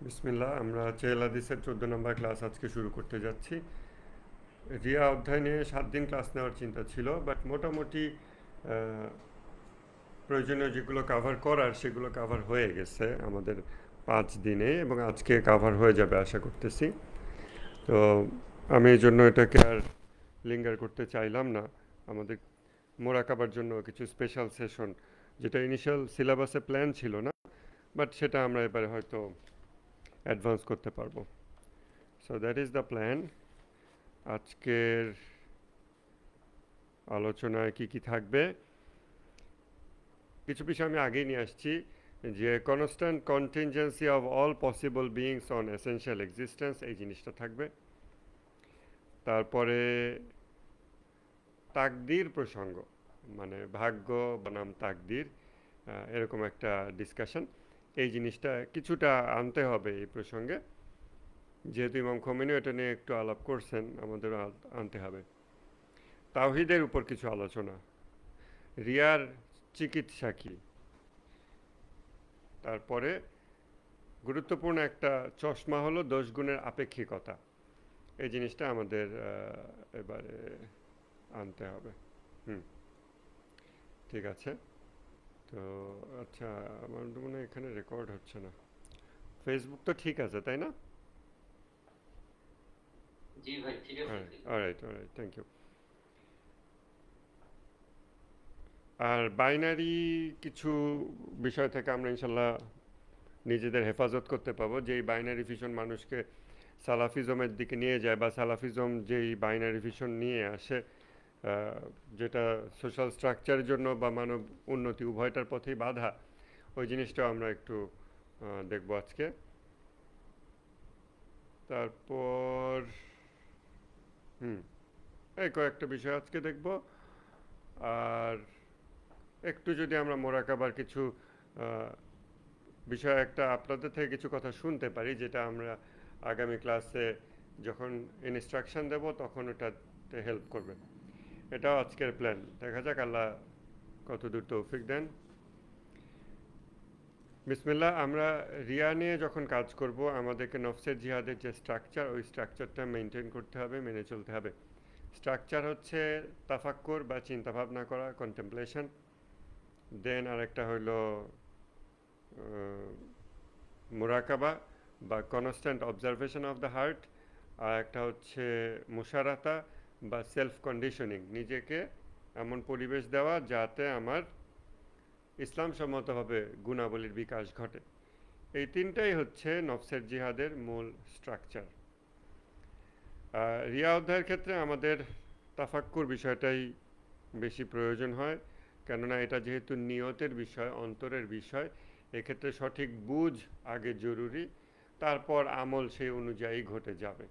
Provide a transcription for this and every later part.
বিসমিল্লাহ, আমরা চেহেল হাদিসের 14 নম্বর ক্লাস আজকে শুরু করতে যাচ্ছি। রিয়া অধ্যায় নিয়ে 7 দিন ক্লাস নেওয়ার চিন্তা ছিল, বাট মোটামুটি প্রয়োজনীয় যেগুলো কাভার করার সেগুলো কাভার হয়ে গেছে আমাদের 5 দিনে, এবং আজকে কাভার হয়ে যাবে আশা করতেছি। তো আমি এই জন্য এটাকে আর লিঙ্গার করতে চাইলাম না। আমাদের মোরাকাবার জন্য কিছু স্পেশাল সেশন, যেটা ইনিশিয়াল সিলেবাসে প্ল্যান ছিল না, বাট সেটা আমরা এবারে হয়তো অ্যাডভান্স করতে পারবো। So that is the plan. আজকের আলোচনায় কি কি থাকবে, কিছু বিষয় আমি আগেই নিয়ে আসছি, যে constant contingency of all possible beings on essential existence, এই জিনিসটা থাকবে। তারপরে তাকদির প্রসঙ্গ, মানে ভাগ্য বনাম তাকদির, এরকম একটা ডিসকাশন, এই জিনিসটা কিছুটা আনতে হবে এই প্রসঙ্গে, যেহেতু ইমাম খোমেনি এটা নিয়ে একটু আলাপ করছেন, আমাদের আনতে হবে। তাওহীদের উপর কিছু আলোচনা, রিয়ার চিকিৎসা কী, তারপরে গুরুত্বপূর্ণ একটা চশমা হলো দোষগুণের আপেক্ষিকতা, এই জিনিসটা আমাদের এবারে আনতে হবে। হুম, ঠিক আছে। তো আচ্ছা, আমার তো মনে হয় এখানে রেকর্ড হচ্ছে না। ফেসবুক তো ঠিক আছে, তাই না? জি ভাই, ঠিক আছে। Alright alright, thank you. আর বাইনারি কিছু বিষয় থেকে আমরা ইনশাল্লাহ নিজেদের হেফাজত করতে পাবো, যেই বাইনারি ফিশন মানুষকে সালাফিজমের দিকে নিয়ে যায়, বা সালাফিজম যেই বাইনারি ফিশন নিয়ে আসে, যেটা সোশ্যাল স্ট্রাকচারের জন্য বা মানব উন্নতি উভয়টার পথেই বাধা, ওই জিনিসটাও আমরা একটু দেখব আজকে। তারপর এই কয়েকটা বিষয় আজকে দেখব। আর একটু যদি আমরা মোরাকাবার কিছু বিষয় একটা আপনাদের থেকে কিছু কথা শুনতে পারি, যেটা আমরা আগামী ক্লাসে যখন ইনস্ট্রাকশন দেব তখন ওটাতে হেল্প করবে, এটাও আজকের প্ল্যান। দেখা যাক আল্লাহ কতদূর তৌফিক দেন। বিসমিল্লাহ। আমরা রিয়া নিয়ে যখন কাজ করব, আমাদেরকে নফসের জিহাদের যে স্ট্রাকচার, ওই স্ট্রাকচারটা মেনটেন করতে হবে, মেনে চলতে হবে। স্ট্রাকচার হচ্ছে তাফাক্কুর বা চিন্তা ভাবনা করা, কন্টেম্পলেশন। দেন আরেকটা হইল মুরাকাবা বা constant observation of the heart, আর একটা হচ্ছে মুশারাতা বা সেলফ কন্ডিশনিং, নিজেকে এমন পরিবেশ দেওয়া যাতে আমার ইসলাম সম্মতভাবে গুণাবলীর বিকাশ ঘটে। এই তিনটাই হচ্ছে নফসের জিহাদের মূল স্ট্রাকচার। রিয়া অধ্যায়ের ক্ষেত্রে আমাদের তাফাক্কুর বিষয়টাই বেশি প্রয়োজন হয়, কেননা এটা যেহেতু নিয়তের বিষয়, অন্তরের বিষয়, এক্ষেত্রে সঠিক বুঝ আগে জরুরি, তারপর আমল সেই অনুযায়ী ঘটে যাবে।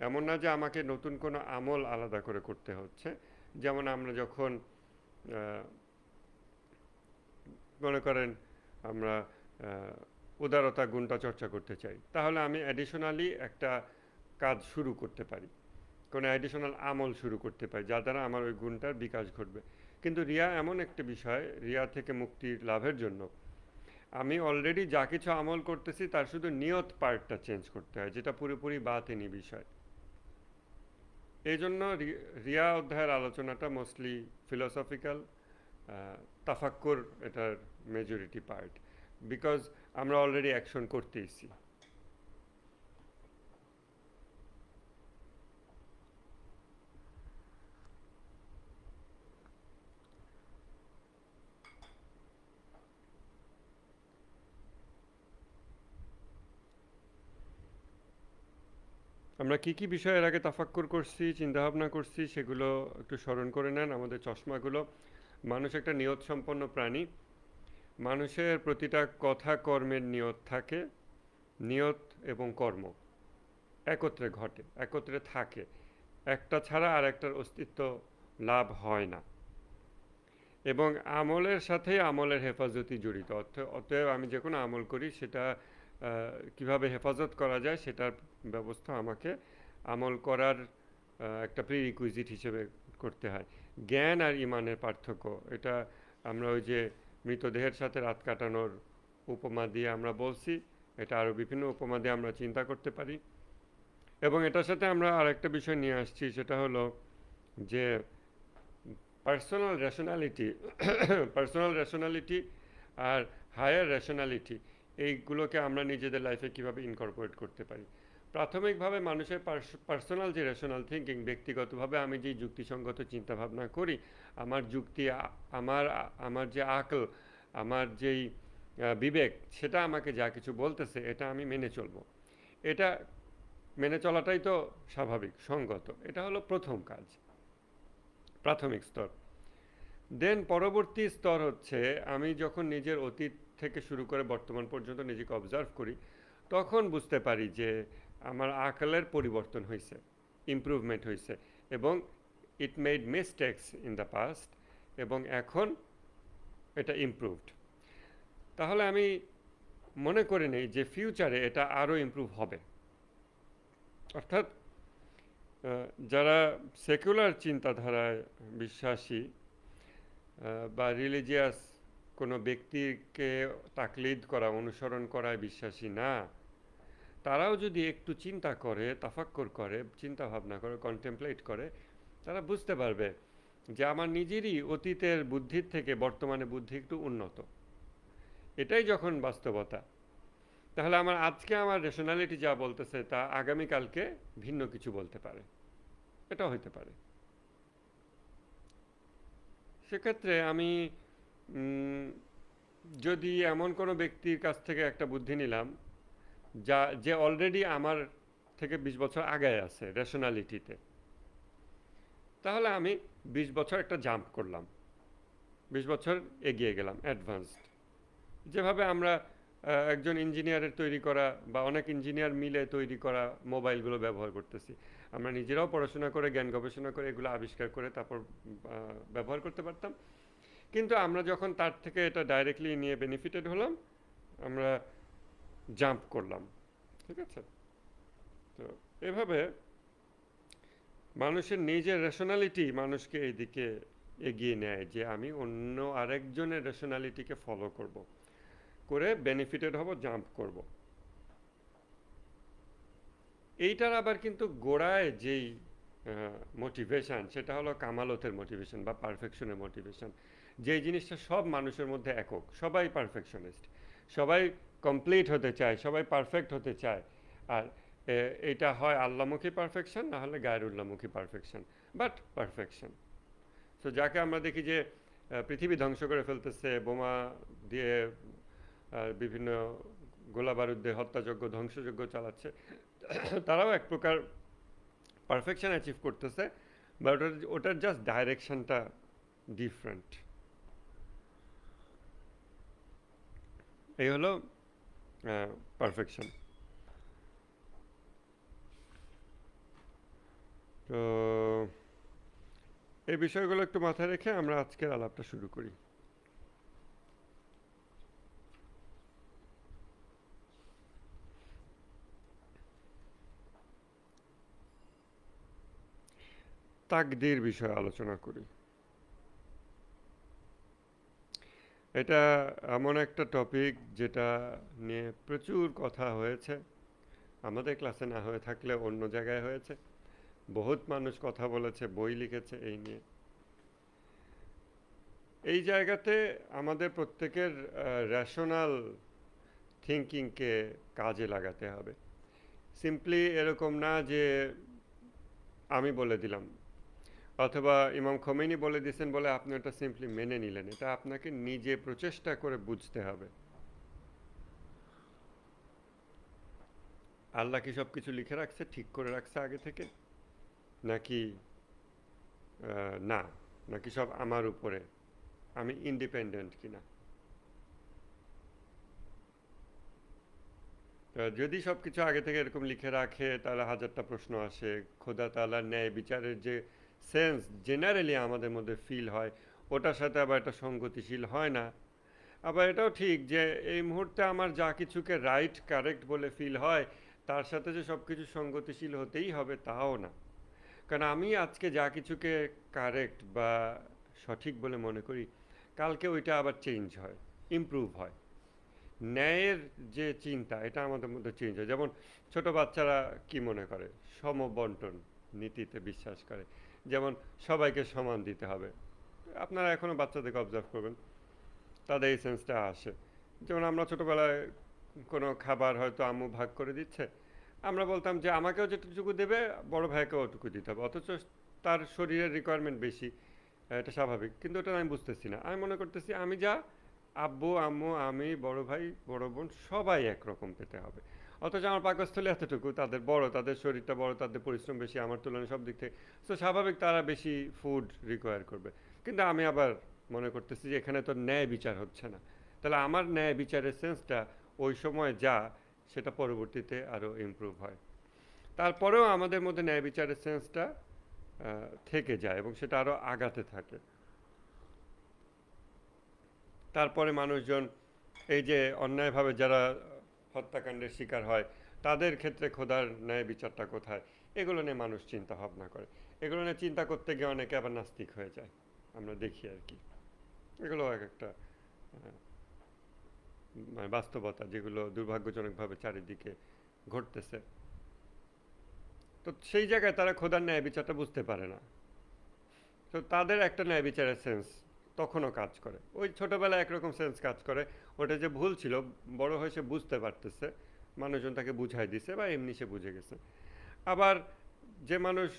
এমন না যে আমাকে নতুন কোনো আমল আলাদা করে করতে হচ্ছে। যেমন আমরা যখন মনে করেন আমরা উদারতা গুণটা চর্চা করতে চাই, তাহলে আমি অ্যাডিশনালি একটা কাজ শুরু করতে পারি, কোনো অ্যাডিশনাল আমল শুরু করতে পারি, যার দ্বারা আমার ওই গুণটার বিকাশ ঘটবে। কিন্তু রিয়া এমন একটি বিষয়, রিয়া থেকে মুক্তি লাভের জন্য আমি অলরেডি যা কিছু আমল করতেছি তার শুধু নিয়ত পার্টটা চেঞ্জ করতে হয়, যেটা পুরোপুরি বাতিনি বিষয়। এই জন্য রিয়া অধ্যায়ের আলোচনাটা মোস্টলি ফিলোসফিক্যাল, তাফাক্কুর এটার মেজরিটি পার্ট, বিকজ আমরা অলরেডি অ্যাকশন করতেইছি। আমরা কি কি বিষয়ের আগে তাফাক্কুর করছি, চিন্তাভাবনা করছি, সেগুলো একটু স্মরণ করে নেন। আমাদের চশমাগুলো, মানুষ একটা নিয়ত সম্পন্ন প্রাণী। মানুষের প্রতিটা কথা কর্মের নিয়ত থাকে। নিয়ত এবং কর্ম একত্রে ঘটে, একত্রে থাকে, একটা ছাড়া আর একটার অস্তিত্ব লাভ হয় না। এবং আমলের সাথে আমলের হেফাজতি জড়িত। অতএব আমি যে কোনো আমল করি সেটা কিভাবে হেফাজত করা যায় সেটার ব্যবস্থা আমাকে আমল করার একটা প্রিরিকুইজিট হিসেবে করতে হয়। জ্ঞান আর ইমানের পার্থক্য, এটা আমরা ওই যে মৃতদেহের সাথে রাত কাটানোর উপমা দিয়ে আমরা বলছি, এটা আরও বিভিন্ন উপমা দিয়ে আমরা চিন্তা করতে পারি। এবং এটার সাথে আমরা আরেকটা বিষয় নিয়ে আসছি, সেটা হলো যে পার্সোনাল রেশনালিটি পার্সোনাল রেশনালিটি আর হায়ার রেশনালিটি, এইগুলোকে আমরা নিজেদের লাইফে কীভাবে ইনকর্পোরেট করতে পারি। প্রাথমিকভাবে মানুষের পার্সোনাল যে রেশনাল থিঙ্কিং, ব্যক্তিগতভাবে আমি যেই যুক্তিসঙ্গত চিন্তাভাবনা করি, আমার যুক্তি, আমার আমার যে আকল, আমার যেই বিবেক, সেটা আমাকে যা কিছু বলতেছে এটা আমি মেনে চলবো। এটা মেনে চলাটাই তো স্বাভাবিক, সঙ্গত। এটা হলো প্রথম কাজ, প্রাথমিক স্তর। দেন পরবর্তী স্তর হচ্ছে, আমি যখন নিজের অতীত থেকে শুরু করে বর্তমান পর্যন্ত নিজেকে অবজার্ভ করি, তখন বুঝতে পারি যে আমার আকলের পরিবর্তন হয়েছে, ইমপ্রুভমেন্ট হয়েছে, এবং it made mistakes in the past, এবং এখন এটা ইমপ্রুভড। তাহলে আমি মনে করে নেই যে ফিউচারে এটা আরও ইমপ্রুভ হবে। অর্থাৎ যারা সেকুলার চিন্তাধারায় বিশ্বাসী বা রিলিজিয়াস কোনো ব্যক্তিকে তাকলিদ করা, অনুসরণ করায় বিশ্বাসী না, তারাও যদি একটু চিন্তা করে, তাফাক্কুর করে, চিন্তা ভাবনা করে, কন্টেমপ্লেট করে, তারা বুঝতে পারবে যে আমার নিজেরই অতীতের বুদ্ধির থেকে বর্তমানে বুদ্ধি একটু উন্নত। এটাই যখন বাস্তবতা, তাহলে আজকে আমার রেশনালিটি যা বলতেছে তা আগামীকালকে ভিন্ন কিছু বলতে পারে, এটাও হইতে পারে। সেক্ষেত্রে আমি যদি এমন কোনো ব্যক্তির কাছ থেকে একটা বুদ্ধি নিলাম যে অলরেডি আমার থেকে 20 বছর আগায় আছে রেশনালিটিতে, তাহলে আমি 20 বছর একটা জাম্প করলাম, 20 বছর এগিয়ে গেলাম, অ্যাডভান্সড। যেভাবে আমরা একজন ইঞ্জিনিয়ারের তৈরি করা বা অনেক ইঞ্জিনিয়ার মিলে তৈরি করা মোবাইলগুলো ব্যবহার করতেছি, আমরা নিজেরাও পড়াশোনা করে, জ্ঞান গবেষণা করে এগুলো আবিষ্কার করে তারপর ব্যবহার করতে পারতাম। কিন্তু আমরা যখন তার থেকে এটা ডাইরেক্টলি নিয়ে বেনিফিটেড হলাম, আমরা জাম্প করলাম। ঠিক আছে? তো এভাবে মানুষের নিজের রেশনালিটি মানুষকে এইদিকে এগিয়ে নেয় যে আমি অন্য আরেকজনের রেশনালিটিকে ফলো করব, করে বেনিফিটেড হব, জাম্প করব। এইটার আবার কিন্তু গোড়ায় যেই মোটিভেশন, সেটা হলো কামালতের মোটিভেশন বা পারফেকশনের মোটিভেশন। যেই জিনিসটা সব মানুষের মধ্যে একক, সবাই পারফেকশনিস্ট, সবাই কমপ্লিট হতে চায়, সবাই পারফেক্ট হতে চায়। আর এটা হয় আল্লাহমুখী পারফেকশন, না হলে গায়রুল্লাহমুখী পারফেকশন, বাট পারফেকশন। তো যাকে আমরা দেখি যে পৃথিবী ধ্বংস করে ফেলতেছে, বোমা দিয়ে বিভিন্ন গোলা বারুদ দিয়ে হত্যাযজ্ঞ, ধ্বংসযজ্ঞ চালাচ্ছে, তারাও এক প্রকার পারফেকশন অ্যাচিভ করতেছে, বাট ওটার জাস্ট ডাইরেকশনটা ডিফারেন্ট। এই হলো পারফেকশন। তো এই বিষয়গুলো একটু মাথায় রেখে আমরা আজকের আলাপটা শুরু করি। তাকদীর বিষয়ে আলোচনা করি। এটা এমন একটা টপিক যেটা নিয়ে প্রচুর কথা হয়েছে, আমাদের ক্লাসে না হয়ে থাকলে অন্য জায়গায় হয়েছে। বহুত মানুষ কথা বলেছে, বই লিখেছে এই নিয়ে। এই জায়গাতে আমাদের প্রত্যেকের রেশনাল থিঙ্কিংকে কাজে লাগাতে হবে। সিম্পলি এরকম না যে আমি বলে দিলাম, অথবা ইমাম খোমেনি বলে দিয়েছেন বলে আপনি ওটা সিম্পলি মেনে নিলেন। এটা আপনাকে নিজে প্রচেষ্টা করে বুঝতে হবে। আল্লাহ কি সব কিছু লিখে রাখছে, ঠিক করে রাখছে আগে থেকে, নাকি না, নাকি সব আমার উপরে, আমি ইন্ডিপেন্ডেন্ট কিনা। যদি সব কিছু আগে থেকে এরকম লিখে রাখে, তাহলে হাজারটা প্রশ্ন আসে। খোদা তাআলার ন্যায় বিচারের যে সেন্স জেনারেলি আমাদের মধ্যে ফিল হয়, ওটার সাথে আবার এটা সঙ্গতিশীল হয় না। আবার এটাও ঠিক যে এই মুহূর্তে আমার যা কিছুকে রাইট, কারেক্ট বলে ফিল হয়, তার সাথে যে সব কিছু সঙ্গতিশীল হতেই হবে তাও না। কারণ আমি আজকে যা কিছুকে কারেক্ট বা সঠিক বলে মনে করি, কালকে ওইটা আবার চেঞ্জ হয়, ইমপ্রুভ হয়। ন্যায়ের যে চিন্তা এটা আমাদের মধ্যে চেঞ্জ হয়। যেমন ছোট বাচ্চারা কি মনে করে, সমবন্টন নীতিতে বিশ্বাস করে, যেমন সবাইকে সমান দিতে হবে। আপনারা এখনো বাচ্চাদেরকে অবজার্ভ করবেন, তাদের এই সেন্সটা আসে। যেমন আমরা ছোটবেলায় কোনো খাবার হয়তো আম্মু ভাগ করে দিচ্ছে, আমরা বলতাম যে আমাকেও যেটুকু দেবে বড় ভাইকেও ওটুকু দিতে হবে, অথচ তার শরীরের রিকোয়ারমেন্ট বেশি। এটা স্বাভাবিক, কিন্তু ওটা আমি বুঝতেছি না। আমি মনে করতেছি আমি যা, আব্বু আম্মু আমি বড় ভাই বড় বোন সবাই একরকম পেতে হবে। অথচ আমার পাকস্থলী এতটুকু, তাদের বড়, তাদের শরীরটা বড়, তাদের পরিশ্রম বেশি আমার তুলনায় সব দিক থেকে। তো স্বাভাবিক তারা বেশি ফুড রিকোয়ার করবে। কিন্তু আমি আবার মনে করতেছি যে এখানে তো ন্যায় বিচার হচ্ছে না। তাহলে আমার ন্যায় বিচারের সেন্সটা ওই সময় যা, সেটা পরবর্তীতে আরও ইমপ্রুভ হয়। তারপরেও আমাদের মধ্যে ন্যায় বিচারের সেন্সটা থেকে যায় এবং সেটা আরও আগাতে থাকে। তারপরে মানুষজন এই যে অন্যায়ভাবে যারা হত্যাকাণ্ডের শিকার হয়, তাদের ক্ষেত্রে খোদার ন্যায় বিচারটা কোথায়, এগুলো নিয়ে মানুষ চিন্তা ভাবনা করে। এগুলো নিয়ে চিন্তা করতে গিয়ে অনেকে আবার নাস্তিক হয়ে যায়, আমরা দেখি আর কি। এগুলো এক একটা মানে বাস্তবতা, যেগুলো দুর্ভাগ্যজনকভাবে চারিদিকে ঘটতেছে। তো সেই জায়গায় তারা খোদার ন্যায় বিচারটা বুঝতে পারে না। তো তাদের একটা ন্যায় বিচারের সেন্স তখনও কাজ করে, ওই ছোটোবেলায় একরকম সেন্স কাজ করে। ওটা যে ভুল ছিল, বড় হয়ে সে বুঝতে পারতেছে, মানুষজন তাকে বুঝাই দিছে বা এমনি সে বুঝে গেছে। আবার যে মানুষ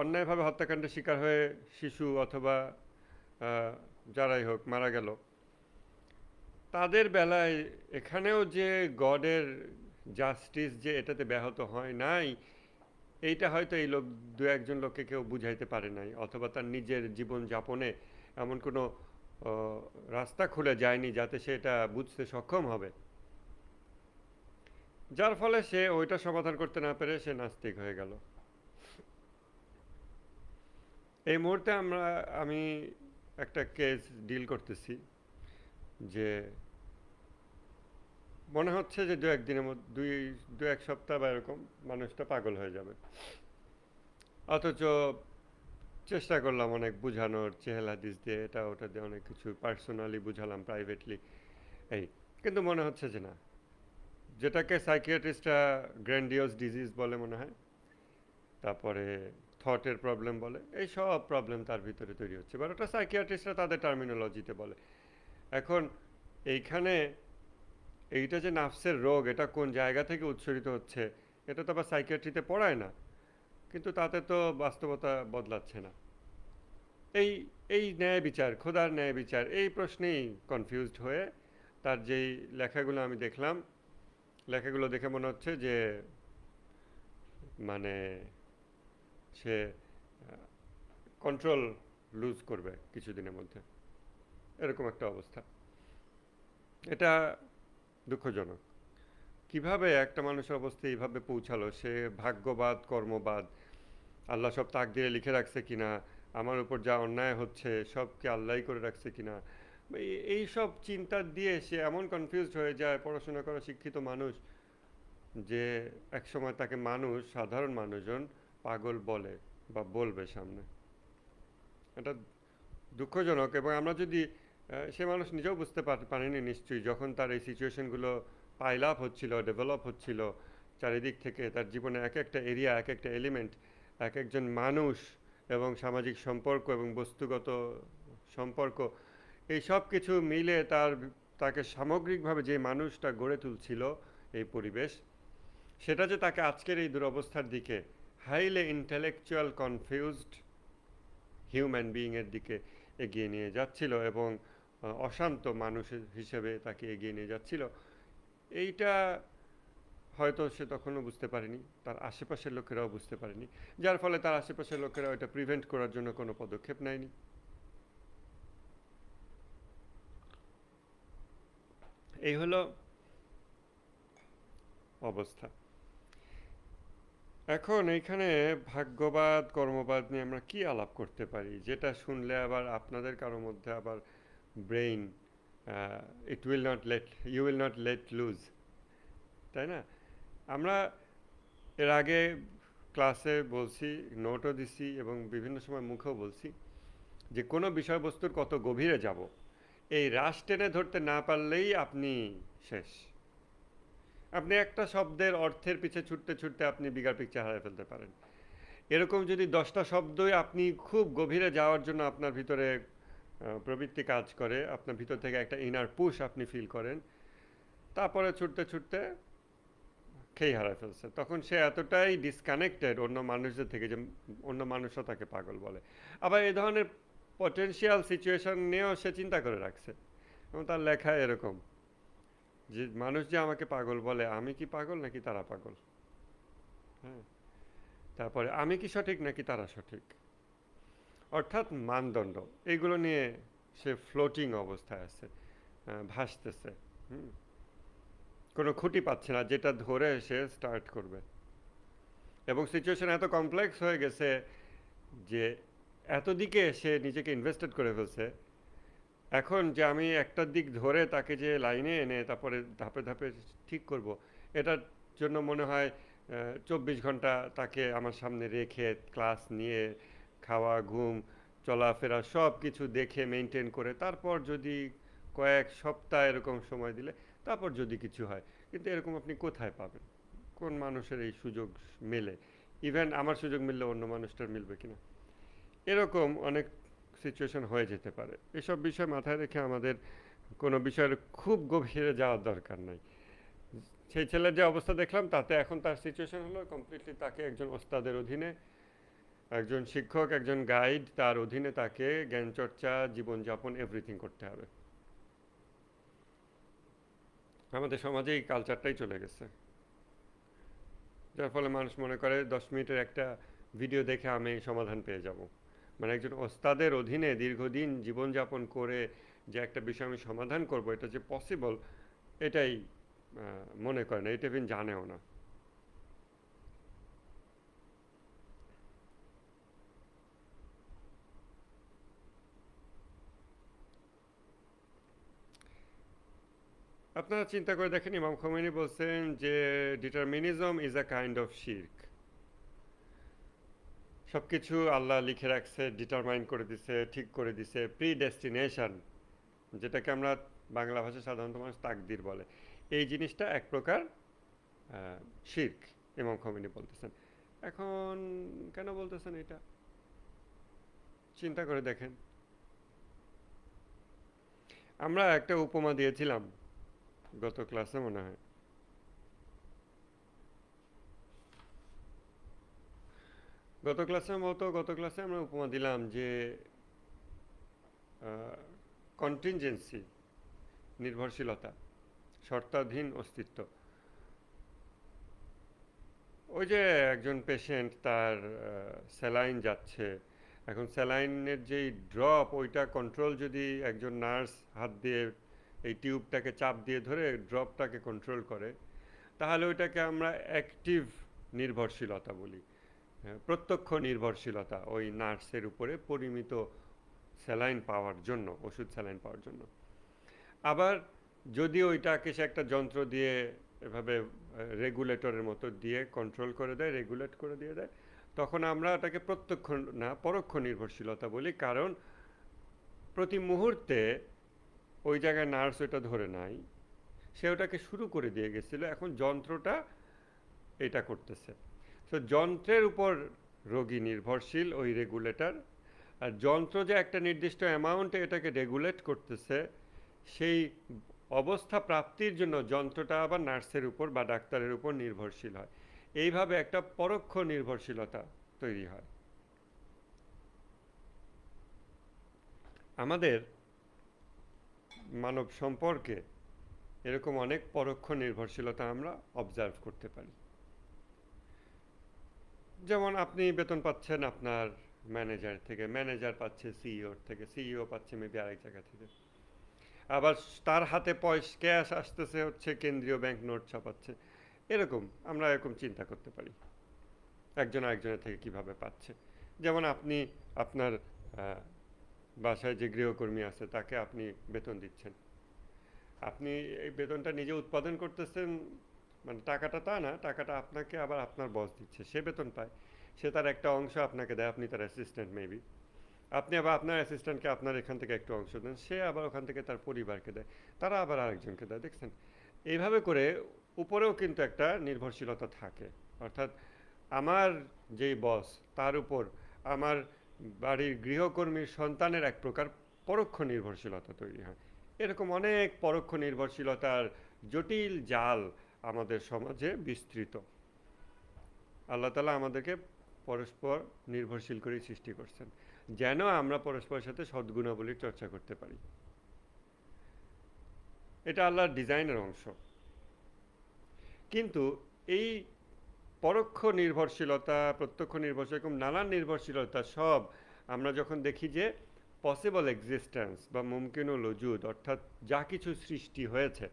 অন্যায়ভাবে হত্যাকাণ্ডের শিকার হয়ে শিশু অথবা যারাই হোক মারা গেল, তাদের বেলায় এখানেও যে গডের জাস্টিস যে এটাতে ব্যাহত হয় নাই, এইটা হয়তো এই লোক দু একজন লোককে কেউ বুঝাইতে পারে নাই, অথবা তার নিজের জীবন যাপনে এমন কোনো রাস্তা খুলে যায়নি যাতে সে এটা বুঝতে সক্ষম হবে, যার ফলে সে ওইটা সমাধান করতে না পেরে সে নাস্তিক হয়ে গেল। এই মুহূর্তে আমি একটা কেস ডিল করতেছি যে মনে হচ্ছে যে দু একদিনের মধ্যে দু এক সপ্তাহ বা এরকম মানুষটা পাগল হয়ে যাবে। অথচ চেষ্টা করলাম অনেক বুঝানোর, চেহেল হাদিস দিয়ে এটা ওটা দিয়ে অনেক কিছু পার্সোনালি বুঝালাম, প্রাইভেটলি, এই, কিন্তু মনে হচ্ছে যে না। যেটাকে সাইকিয়াট্রিস্টরা গ্র্যান্ডিওস ডিজিজ বলে মনে হয়, তারপরে থটের প্রবলেম বলে, এই সব প্রবলেম তার ভিতরে তৈরি হচ্ছে, এবার ওটা সাইকিয়াট্রিস্টরা তাদের টার্মিনোলজিতে বলে। এখন এইখানে এইটা যে নার্ভসের রোগ, এটা কোন জায়গা থেকে উৎসরিত হচ্ছে, এটা তো আবার সাইকিয়াট্রিতে পড়ায় না, কিন্তু তাতে তো বাস্তবতা বদলাচ্ছে না। এই এই ন্যায় বিচার, খোদার ন্যায় বিচার, এই প্রশ্নেই কনফিউজড হয়ে তার যেই লেখাগুলো আমি দেখলাম, লেখাগুলো দেখে মনে হচ্ছে যে মানে সে কন্ট্রোল লুজ করবে কিছুদিনের মধ্যে, এরকম একটা অবস্থা। এটা দুঃখজনক। কিভাবে একটা মানুষের অবস্থা এইভাবে পৌঁছালো, সে ভাগ্যবাদ কর্মবাদ, আল্লাহ সব তাকদিরে লিখে রাখছে কিনা, আমার উপর যা অন্যায় হচ্ছে সবকে আল্লাহই করে রাখছে কিনা, এই সব চিন্তা দিয়ে সে এমন কনফিউজড হয়ে যায়, পড়াশোনা করা শিক্ষিত মানুষ, যে একসময় তাকে মানুষ, সাধারণ মানুষজন পাগল বলে বা বলবে সামনে। এটা দুঃখজনক। এবং আমরা যদি সে মানুষ নিজেও বুঝতে পারেনি নিশ্চয়ই, যখন তার এই সিচুয়েশনগুলো পাইল আপ হচ্ছিল, ডেভেলপ হচ্ছিল চারিদিক থেকে, তার জীবনে এক একটা এরিয়া, এক একটা এলিমেন্ট, এক একজন মানুষ এবং সামাজিক সম্পর্ক এবং বস্তুগত সম্পর্ক, এই সব কিছু মিলে তাকে সামগ্রিকভাবে যে মানুষটা গড়ে তুলছিল এই পরিবেশ, সেটা যে তাকে আজকের এই দুরবস্থার দিকে, হাইলি ইন্টেলেকচুয়াল কনফিউজড হিউম্যান বিইংয়ের দিকে এগিয়ে নিয়ে যাচ্ছিল এবং অশান্ত মানুষ হিসেবে তাকে এগিয়ে নিয়ে যাচ্ছিল, এইটা হয়তো সে তখনও বুঝতে পারেনি, তার আশেপাশের লোকেরাও বুঝতে পারেনি, যার ফলে তার আশেপাশের লোকেরা এটা প্রিভেন্ট করার জন্য কোনো পদক্ষেপ নেয়নি। এই হলো অবস্থা। এখন এইখানে ভাগ্যবাদ কর্মবাদ নিয়ে আমরা কি আলাপ করতে পারি, যেটা শুনলে আবার আপনাদের কারোর মধ্যে আবার brain you will not let lose, তাই না? আমরা এর আগে ক্লাসে বলছি, নোটও দিছি এবং বিভিন্ন সময় মুখেও বলছি যে কোনো বিষয়বস্তুর কত গভীরে যাব, এই রাশ টেনে ধরতে না পারলেই আপনি শেষ। আপনি একটা শব্দের অর্থের পিছে ছুটতে ছুটতে আপনি বিগার পিকচার হারিয়ে ফেলতে পারেন। এরকম যদি 10টা শব্দই আপনি খুব গভীরে যাওয়ার জন্য আপনার ভিতরে প্রবৃত্তি কাজ করে, আপনার ভিতর থেকে একটা ইনার পুশ আপনি ফিল করেন, তারপরে ছুটতে ছুটতে খেই হারায় ফেলছে, তখন সে এতটাই ডিসকানেক্টেড অন্য মানুষদের থেকে যে অন্য মানুষও তাকে পাগল বলে। আবার এই ধরনের পটেনশিয়াল সিচুয়েশন নিয়েও সে চিন্তা করে রাখছে, এবং তার লেখা এরকম যে মানুষ যে আমাকে পাগল বলে, আমি কি পাগল নাকি তারা পাগল? হ্যাঁ, তারপরে আমি কি সঠিক নাকি তারা সঠিক? অর্থাৎ মানদণ্ড, এগুলো নিয়ে সে ফ্লোটিং অবস্থায় আছে, ভাসতেছে। হুম, কোনো খুঁটি পাচ্ছে না যেটা ধরে সে স্টার্ট করবে। এবং সিচুয়েশন এত কমপ্লেক্স হয়ে গেছে যে এত দিকে সে নিজেকে ইনভেস্টেড করে ফেলছে, এখন যে আমি একটা দিক ধরে তাকে যে লাইনে এনে তারপরে ধাপে ধাপে ঠিক করব, এটার জন্য মনে হয় 24 ঘন্টা তাকে আমার সামনে রেখে ক্লাস নিয়ে খাওয়া ঘুম চলাফেরা সব কিছু দেখে মেনটেন করে তারপর যদি কয়েক সপ্তাহ এরকম সময় দিলে তারপর যদি কিছু হয়। কিন্তু এরকম আপনি কোথায় পাবেন? কোন মানুষের এই সুযোগ মেলে? ইভেন আমার সুযোগ মিললে অন্য মানুষটার মিলবে কিনা, এরকম অনেক সিচুয়েশন হয়ে যেতে পারে। এসব বিষয় মাথায় রেখে আমাদের কোনো বিষয়ের খুব গভীরে যাওয়ার দরকার নাই। সেই ছেলের যে অবস্থা দেখলাম তাতে এখন তার সিচুয়েশন হলো কমপ্লিটলি তাকে একজন ওস্তাদের অধীনে, একজন শিক্ষক, একজন গাইড, তার অধীনে তাকে জ্ঞানচর্চা, জীবনযাপন এভরিথিং করতে হবে। আমাদের সমাজে এই কালচারটাই চলে গেছে, যার ফলে মানুষ মনে করে 10 মিনিটের একটা ভিডিও দেখে আমি সমাধান পেয়ে যাব। মানে একজন ওস্তাদের অধীনে দীর্ঘদিন জীবনযাপন করে যে একটা বিষয় আমি সমাধান করব, এটা যে পসিবল, এটাই মনে করে না, এটা ইভেন জানেও না। আপনারা চিন্তা করে দেখেন, ইমাম খোমেনি বলছেন যে determinism is a kind of শিরক। সব কিছু আল্লাহ লিখে রাখছে, ডিটারমাইন করে দিছে, ঠিক করে দিছে, প্রিডেস্টিনেশন, যেটাকে আমরা বাংলা ভাষায় সাধারণত মানুষ তাকদির বলে, এই জিনিসটা এক প্রকার শিরক, ইমাম খোমেনি বলতেছেন। এখন কেন বলতেছেন এটা? চিন্তা করে দেখেন। আমরা একটা উপমা দিয়েছিলাম গত ক্লাসে মনে হয়। গত ক্লাসে আমরা উপমা দিলাম যে কন্টিনজেন্সি, নির্ভরশীলতা, শর্তাধীন অস্তিত্ব। ওই যে একজন পেশেন্ট, তার স্যালাইন যাচ্ছে, এখন স্যালাইনের যেই ড্রপ, ওইটা কন্ট্রোল যদি একজন নার্স হাত দিয়ে এই টিউবটাকে চাপ দিয়ে ধরে ড্রপটাকে কন্ট্রোল করে, তাহলে ওইটাকে আমরা অ্যাক্টিভ নির্ভরশীলতা বলি। প্রত্যক্ষ নির্ভরশীলতা ওই নার্সের উপরে পরিমিত স্যালাইন পাওয়ার জন্য, ওষুধ স্যালাইন পাওয়ার জন্য। আবার যদি ওইটাকে সে একটা যন্ত্র দিয়ে এভাবে রেগুলেটরের মতো দিয়ে কন্ট্রোল করে দেয়, রেগুলেট করে দিয়ে দেয়, তখন আমরা ওটাকে প্রত্যক্ষ না পরোক্ষ নির্ভরশীলতা বলি। কারণ প্রতি মুহূর্তে ওই জায়গায় নার্স ওটা ধরে নাই, সে ওটাকে শুরু করে দিয়ে গেছিল, এখন যন্ত্রটা এটা করতেছে। তো যন্ত্রের উপর রোগী নির্ভরশীল, ওই রেগুলেটর, আর যন্ত্র যে একটা নির্দিষ্ট অ্যামাউন্টে এটাকে রেগুলেট করতেছে, সেই অবস্থা প্রাপ্তির জন্য যন্ত্রটা আবার নার্সের উপর বা ডাক্তারের উপর নির্ভরশীল হয়। এইভাবে একটা পরোক্ষ নির্ভরশীলতা তৈরি হয়। আমাদের মানব সম্পর্কে এরকম অনেক পরোক্ষ নির্ভরশীলতা আমরা অবজার্ভ করতে পারি। যেমন আপনি বেতন পাচ্ছেন আপনার ম্যানেজার থেকে, ম্যানেজার পাচ্ছে সিইওর থেকে, সিইও পাচ্ছে মেবি আরেক জায়গা থেকে, আবার তার হাতে পয়সা ক্যাশ আসতেছে হচ্ছে কেন্দ্রীয় ব্যাংক নোট ছাপাচ্ছে। এরকম আমরা এরকম চিন্তা করতে পারি একজন আরেকজনের থেকে কিভাবে পাচ্ছে। যেমন আপনি আপনার বাসায় যে গৃহকর্মী আছে তাকে আপনি বেতন দিচ্ছেন, আপনি এই বেতনটা নিজে উৎপাদন করতেছেন, মানে টাকাটা তা না, টাকাটা আপনাকে আবার আপনার বস দিচ্ছে, সে বেতন পায়, সে তার একটা অংশ আপনাকে দেয়, আপনি তার অ্যাসিস্ট্যান্ট মেবি। আপনি আবার আপনার অ্যাসিস্ট্যান্টকে আপনার এখান থেকে একটু অংশ দেন, সে আবার ওখান থেকে তার পরিবারকে দেয়, তারা আবার আরেকজনকে দেয়, দেখছেন? এইভাবে করে উপরেও কিন্তু একটা নির্ভরশীলতা থাকে। অর্থাৎ আমার যেই বস, তার উপর আমার বাড়ির গৃহকর্মীর সন্তানের এক প্রকার পরোক্ষ নির্ভরশীলতা তৈরি হয়। এরকম অনেক পরোক্ষ নির্ভরশীলতার জটিল জাল আমাদের সমাজে বিস্তৃত। আল্লাহ তাআলা আমাদেরকে পরস্পর নির্ভরশীল করে সৃষ্টি করছেন, যেন আমরা পরস্পরের সাথে সদ্গুণাবলীর চর্চা করতে পারি। এটা আল্লাহর ডিজাইনের অংশ। কিন্তু এই পরোক্ষ নির্ভরশীলতা, প্রত্যক্ষ নির্ভরশীলতা, এরকম নানান নির্ভরশীলতা সব আমরা যখন দেখি যে পসিবল এক্সিস্টেন্স বা মুমকিনুল ওজুদ, অর্থাৎ যা কিছু সৃষ্টি হয়েছে,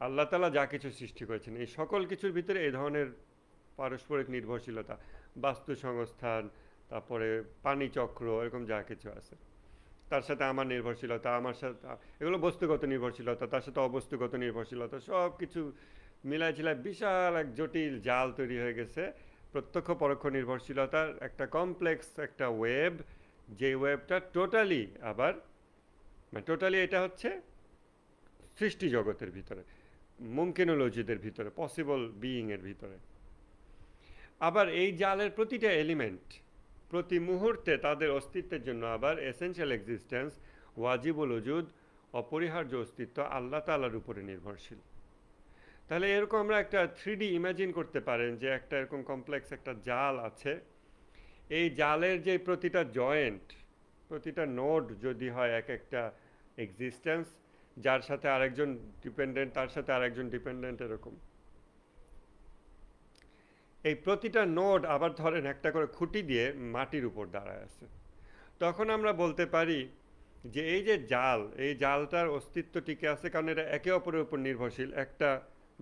আল্লাহ তাআলা যা কিছু সৃষ্টি করেছেন, এই সকল কিছুর ভিতরে এই ধরনের পারস্পরিক নির্ভরশীলতা, বাস্তু সংস্থান, তারপরে পানি চক্র, এরকম যা কিছু আছে, তার সাথে আমার নির্ভরশীলতা, আমার সাথে এগুলো বস্তুগত নির্ভরশীলতা, তার সাথে অবস্তুগত নির্ভরশীলতা, সব কিছু মিলায় ঝিলায় বিশাল এক জটিল জাল তৈরি হয়ে গেছে প্রত্যক্ষ পরোক্ষ নির্ভরশীলতার একটা কমপ্লেক্স একটা ওয়েব। যে ওয়েবটা টোটালি আবার মানে টোটালি এটা হচ্ছে সৃষ্টি জগতের ভিতরে, মুমকিনুল ওজুদের ভিতরে, পসিবল বিইংয়ের ভিতরে। আবার এই জালের প্রতিটা এলিমেন্ট প্রতি মুহূর্তে তাদের অস্তিত্বের জন্য আবার এসেনশিয়াল এক্সিস্টেন্স, ওয়াজিবুল ওজুদ, অপরিহার্য অস্তিত্ব আল্লাহ তাআলার উপরে নির্ভরশীল। তাহলে এরকম আমরা একটা 3D ইমাজিন করতে পারেন যে একটা এরকম কমপ্লেক্স একটা জাল আছে। এই জালের যে প্রতিটা জয়েন্ট, প্রতিটা নোড যদি হয় এক একটা এক্সিস্টেন্স, যার সাথে আরেকজন ডিপেন্ডেন্ট, তার সাথে আরেকজন ডিপেন্ডেন্ট, এরকম এই প্রতিটা নোড আবার ধরেন একটা করে খুঁটি দিয়ে মাটির উপর দাঁড়ায় আছে, তখন আমরা বলতে পারি যে এই যে জাল, এই জালটার অস্তিত্ব টিকে আছে কারণ এরা একে অপরের উপর নির্ভরশীল। একটা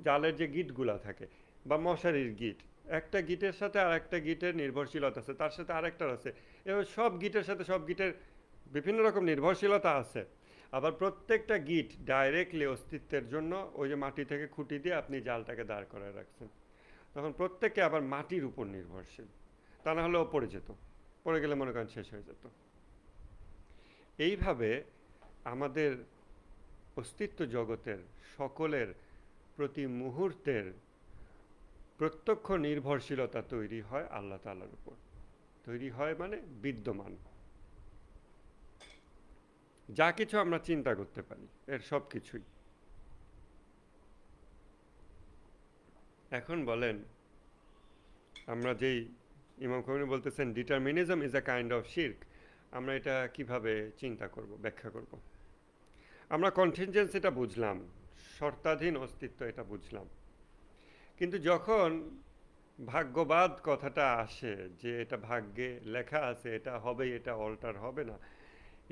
জালের যে গিঁটগুলা থাকে বা মশারির গিঁট, একটা গিঁটের সাথে আর একটা গিঁটের নির্ভরশীলতা আছে, তার সাথে আরেকটার আছে, এবার সব গিঁটের সাথে সব গিঁটের বিভিন্ন রকম নির্ভরশীলতা আছে। আবার প্রত্যেকটা গিঁট ডাইরেক্টলি অস্তিত্বের জন্য ওই যে মাটি থেকে খুঁটি দিয়ে আপনি জালটাকে দাঁড় করায় রাখছেন, তখন প্রত্যেকে আবার মাটির উপর নির্ভরশীল, তা না হলেও পড়ে যেত, পড়ে গেলে মনে করেন শেষ হয়ে যেত। এইভাবে আমাদের অস্তিত্ব জগতের সকলের প্রতি মুহূর্তের প্রত্যক্ষ নির্ভরশীলতা তৈরি হয় আল্লাহ তাআলার উপর। তৈরি হয় মানে বিদ্যমান। যা কিছু আমরা চিন্তা করতে পারি এর সব কিছুই। এখন বলেন, আমরা যেই ইমাম খোমেনি বলতেছেন determinism is a kind of শিরক, আমরা এটা কিভাবে চিন্তা করব, ব্যাখ্যা করব? আমরা কন্টিনজেন্সিটা বুঝলাম, শর্তাধীন অস্তিত্ব এটা বুঝলাম, কিন্তু যখন ভাগ্যবাদ কথাটা আসে যে এটা ভাগ্যে লেখা আছে, এটা হবেই, এটা অল্টার হবে না,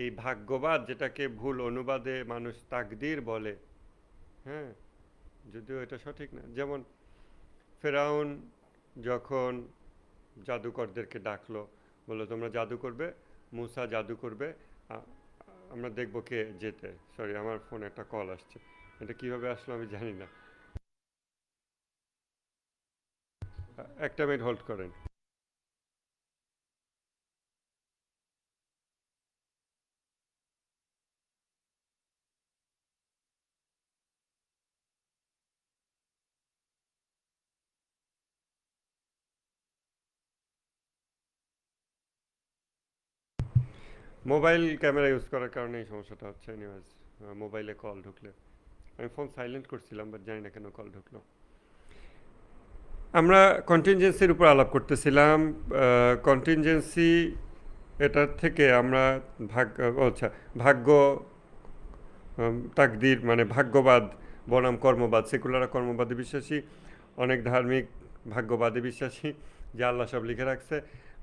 এই ভাগ্যবাদ যেটাকে ভুল অনুবাদে মানুষ তাকদীর বলে, হ্যাঁ, যদিও এটা সঠিক না। যেমন ফেরাউন যখন জাদুকরদেরকে ডাকলো, বললো তোমরা জাদু করবে, মুসা জাদু করবে, আমরা দেখবো কে যেতে। সরি, আমার ফোনে একটা কল আসছে, এটা কিভাবে আসলো আমি জানি না, একটা মিনিট হোল্ড করেন। মোবাইল ক্যামেরা ইউজ করার কারণে এই সমস্যাটা হচ্ছে। এনিওয়েজ, মোবাইলে কল ঢুকলে, আমি ফোন সাইলেন্ট করছিলাম বাট জানি না কেন কল ঢুকলো। আমরা কন্টিনজেন্সির উপর আলাপ করতেছিলাম। কন্টিনজেন্সি, এটার থেকে আমরা আচ্ছা, ভাগ্য, তাকদির মানে ভাগ্যবাদ বনাম কর্মবাদ, সেকুলার কর্মবাদে বিশ্বাসী, অনেক ধার্মিক ভাগ্যবাদে বিশ্বাসী যে আল্লাহ সব লিখে রাখছে,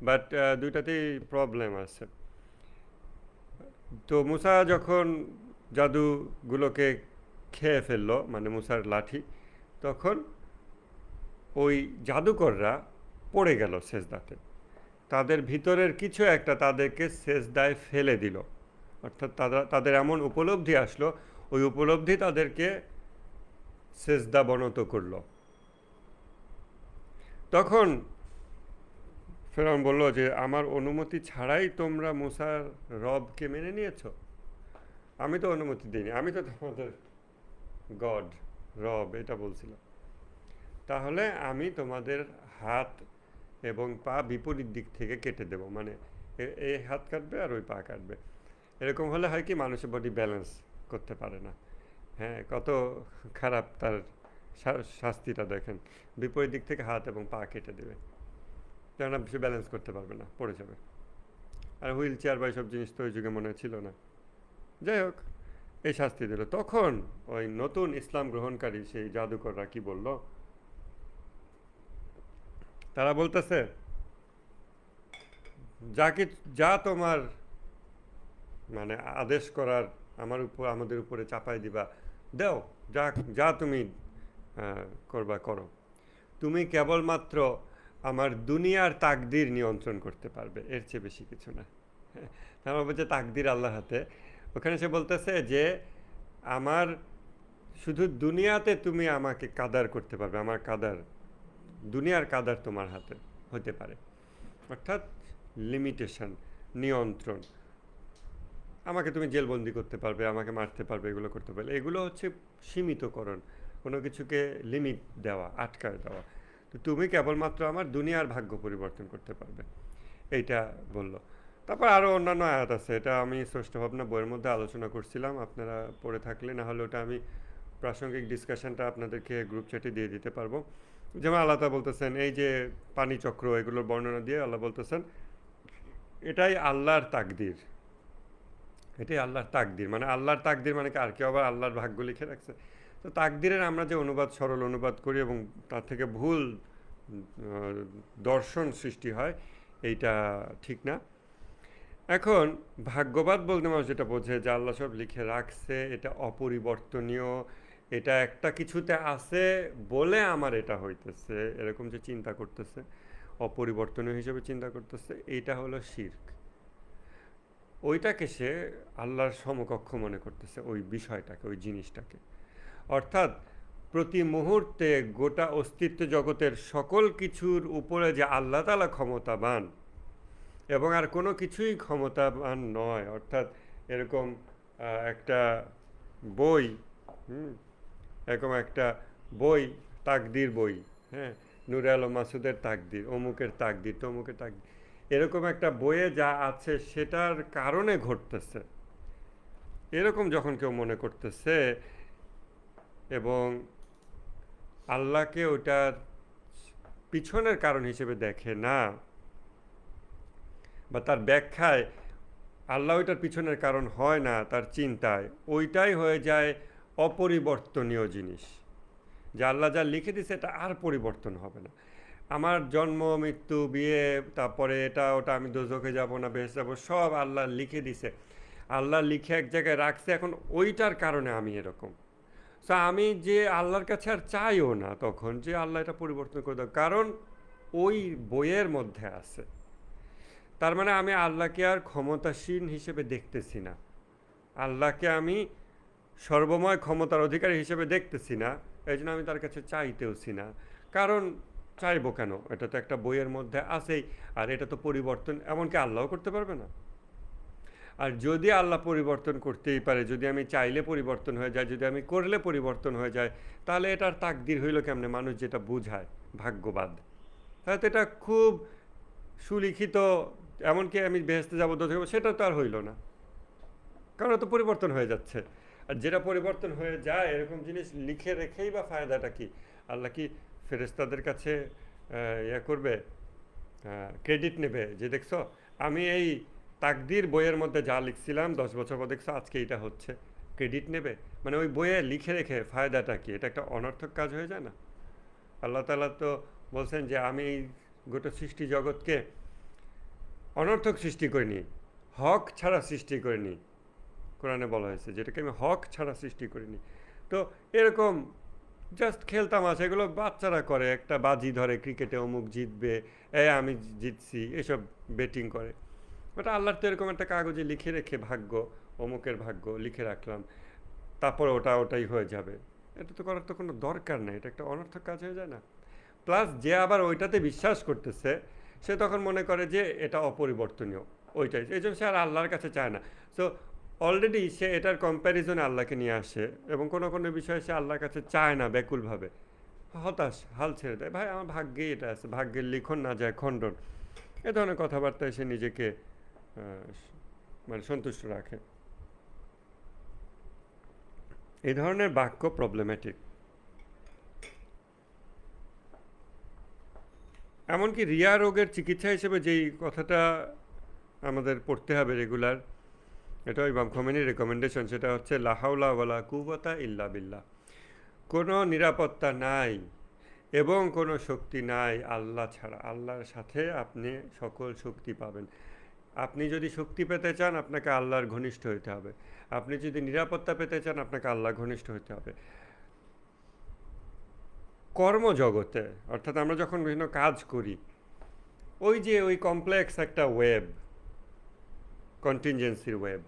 বাট দুইটাতেই প্রবলেম আছে। তো মুসা যখন জাদুগুলোকে খেয়ে ফেললো, মানে মুসার লাঠি, তখন ওই জাদুকররা পড়ে গেল সেজদাতে, তাদের ভিতরের কিছু একটা তাদেরকে সেজদায় ফেলে দিল, অর্থাৎ তাদের এমন উপলব্ধি আসলো, ওই উপলব্ধি তাদেরকে সেজদা বনত করলো। তখন ফেরাউন বলল যে আমার অনুমতি ছাড়াই তোমরা মুসার রবকে মেনে নিয়েছো? আমি তো অনুমতি দিইনি, আমি তো তোমাদের গড, রব এটা বলছিলাম। তাহলে আমি তোমাদের হাত এবং পা বিপরীত দিক থেকে কেটে দেব, মানে এই হাত কাটবে আর ওই পা কাটবে। এরকম হলে হয় কি, মানুষের বডি ব্যালেন্স করতে পারে না। হ্যাঁ, কত খারাপ তার শাস্তিটা দেখেন। বিপরীত দিক থেকে হাত এবং পা কেটে দেবে, কেননা সে ব্যালেন্স করতে পারবে না, পড়ে যাবে। আর হুইল চেয়ার বা এইসব জিনিস তো ওই যুগে মনে ছিল না। যাই হোক, এই শাস্তি দিল। তখন ওই নতুন ইসলাম গ্রহণকারী সেই জাদুকররা কি বলল? তারা বলতেছে, যাকে যা তোমার মানে আদেশ করার আমাদের উপরে চাপাই দিবা, দাও, যা যা তুমি করবা করো। তুমি কেবলমাত্র আমার দুনিয়ার তাকদির নিয়ন্ত্রণ করতে পারবে, এর চেয়ে বেশি কিছু না। আমার বলছে তাকদির আল্লাহর হাতে। ওখানে সে বলতেছে যে আমার শুধু দুনিয়াতে তুমি আমাকে কাদার করতে পারবে, আমার কাদার, দুনিয়ার কাদার তোমার হাতে হতে পারে। অর্থাৎ লিমিটেশন, নিয়ন্ত্রণ। আমাকে তুমি জেলবন্দি করতে পারবে, আমাকে মারতে পারবে, এগুলো করতে পারবে। এগুলো হচ্ছে সীমিতকরণ, কোনো কিছুকে লিমিট দেওয়া, আটকায় দেওয়া। তো তুমি কেবলমাত্র আমার দুনিয়ার ভাগ্য পরিবর্তন করতে পারবে, এইটা বলল। তারপর আরও অন্যান্য আয়াত আছে, এটা আমি স্রষ্টা ভাবনা বইয়ের মধ্যে আলোচনা করছিলাম, আপনারা পড়ে থাকলে, না হলে ওটা আমি প্রাসঙ্গিক ডিসকাশনটা আপনাদেরকে গ্রুপ চ্যাটে দিয়ে দিতে পারবো। যেমন আল্লাহ তা বলতেছেন, এই যে পানি চক্র, এগুলোর বর্ণনা দিয়ে আল্লাহ বলতেছেন এটাই আল্লাহর তাকদির। এটাই আল্লাহর তাকদির, মানে আল্লাহর তাকদির মানে কি, আর কেউ আবার আল্লাহর ভাগ্য লিখে রাখছে? তো তাকদিরের আমরা যে অনুবাদ, সরল অনুবাদ করি এবং তার থেকে ভুল দর্শন সৃষ্টি হয়, এইটা ঠিক না। এখন ভাগ্যবাদ বলতে মানুষ যেটা বোঝে যে আল্লাহ সব লিখে রাখছে, এটা অপরিবর্তনীয়, এটা একটা কিছুতে আছে বলে আমার এটা হইতেছে, এরকম যে চিন্তা করতেছে, অপরিবর্তনীয় হিসেবে চিন্তা করতেছে, এইটা হলো শিরক। ওইটাকে সে আল্লাহর সমকক্ষ মনে করতেছে, ওই বিষয়টাকে, ওই জিনিসটাকে। অর্থাৎ প্রতি মুহূর্তে গোটা অস্তিত্ব জগতের সকল কিছুর উপরে যে আল্লাহ তাআলা ক্ষমতাবান এবং আর কোনো কিছুই ক্ষমতাবান নয়। অর্থাৎ এরকম একটা বই, এরকম একটা বই, তাকদির বই, হ্যাঁ, নূরে আলম মাসুদের তাকদির, অমুকের তাকদির, তমুকের তাকদির, এরকম একটা বইয়ে যা আছে সেটার কারণে ঘটতেছে, এরকম যখন কেউ মনে করতেছে এবং আল্লাহকে ওটার পিছনের কারণ হিসেবে দেখে না, বা তার ব্যাখ্যায় আল্লাহ ওইটার পিছনের কারণ হয় না, তার চিন্তায় ওইটাই হয়ে যায় অপরিবর্তনীয় জিনিস, যে আল্লাহ যা লিখে দিছে এটা আর পরিবর্তন হবে না। আমার জন্ম, মৃত্যু, বিয়ে, তারপরে এটা ওটা, আমি দোজখে যাব না বেহেশতে যাব, সব আল্লাহ লিখে দিছে। আল্লাহ লিখে এক জায়গায় রাখছে, এখন ওইটার কারণে আমি এরকম। সো আমি যে আল্লাহর কাছে আর চাইও না তখন যে আল্লাহ এটা পরিবর্তন করে দাও, কারণ ওই বইয়ের মধ্যে আছে। তার মানে আমি আল্লাহকে আর ক্ষমতাসীন হিসেবে দেখতেছি না, আল্লাহকে আমি সর্বময় ক্ষমতার অধিকারী হিসেবে দেখতেছি না, এই জন্য আমি তার কাছে চাইতেওছি না। কারণ চাইবো কেন, এটা তো একটা বইয়ের মধ্যে আছেই, আর এটা তো পরিবর্তন এমনকি আল্লাহও করতে পারবে না। আর যদি আল্লাহ পরিবর্তন করতেই পারে, যদি আমি চাইলে পরিবর্তন হয়ে যায়, যদি আমি করলে পরিবর্তন হয়ে যায়, তাহলে এটার তাকদির হইল কেমনে? মানুষ যেটা বুঝায় ভাগ্যবাদ, তাহলে তো এটা খুব সুলিখিত, এমনকি আমি বেহেশতে যাবো, দোজখে, সেটা তো আর হইল না, কারণ তো পরিবর্তন হয়ে যাচ্ছে। আর যেটা পরিবর্তন হয়ে যায় এরকম জিনিস লিখে রেখেই বা ফায়দাটা কি? আল্লাহ কি ফেরেশতাদের কাছে ইয়ে করবে, ক্রেডিট নেবে যে দেখছো আমি এই তাকদির বইয়ের মধ্যে যা লিখছিলাম 10 বছর পর দেখছো আজকে এটা হচ্ছে, ক্রেডিট নেবে? মানে ওই বইয়ে লিখে রেখে ফায়দাটা কি? এটা একটা অনর্থক কাজ হয়ে যায় না? আল্লাহ তাআলা তো বলছেন যে আমি এই গোটা সৃষ্টি জগৎকে অনর্থক সৃষ্টি করিনি, হক ছাড়া সৃষ্টি করিনি। কোরআনে বলা হয়েছে যেটাকে আমি হক ছাড়া সৃষ্টি করিনি। তো এরকম জাস্ট খেলতাম আছে, এগুলো বাচ্চারা করে, একটা বাজি ধরে ক্রিকেটে অমুক জিতবে, আমি জিতছি, এসব বেটিং করে। বাট আল্লাহর তো এরকম একটা কাগজে লিখে রেখে ভাগ্য, অমুকের ভাগ্য লিখে রাখলাম, তারপরে ওটাই হয়ে যাবে, এটা তো করার তো কোনো দরকার নেই, এটা একটা অনর্থক কাজ হয়ে যায় না? প্লাস যে আবার ওইটাতে বিশ্বাস করতেছে সে তখন মনে করে যে এটা অপরিবর্তনীয়, ওইটাই, এই জন্য সে আর আল্লাহর কাছে চায় না। সো অলরেডি সে এটার কম্প্যারিজনে আল্লাহকে নিয়ে আসে, এবং কোনো কোনো বিষয়ে সে আল্লাহর কাছে চায় না ব্যাকুলভাবে, হতাশ, হাল ছেড়ে দেয়, ভাই আমার ভাগ্যেই এটা আছে, ভাগ্যের লিখন না যায় খণ্ডন, এ ধরনের কথাবার্তায় সে নিজেকে মানে সন্তুষ্ট রাখে। এই ধরনের বাক্য প্রবলেম্যাটিক। এমনকি রিয়া রোগের চিকিৎসা হিসেবে যেই কথাটা আমাদের পড়তে হবে রেগুলার, এটা ইমাম খোমেনির রেকমেন্ডেশন, সেটা হচ্ছে লা হাওলা ওয়ালা কুওয়াতা ইল্লা বিল্লাহ। কোনো নিরাপত্তা নাই এবং কোনো শক্তি নাই আল্লাহ ছাড়া। আল্লাহর সাথে আপনি সকল শক্তি পাবেন। আপনি যদি শক্তি পেতে চান, আপনাকে আল্লাহর ঘনিষ্ঠ হতে হবে। আপনি যদি নিরাপত্তা পেতে চান, আপনাকে আল্লাহ ঘনিষ্ঠ হতে হবে। কর্মজগতে, অর্থাৎ আমরা যখন বিভিন্ন কাজ করি, ওই যে ওই কমপ্লেক্স একটা ওয়েব, কন্টিনজেন্সির ওয়েব।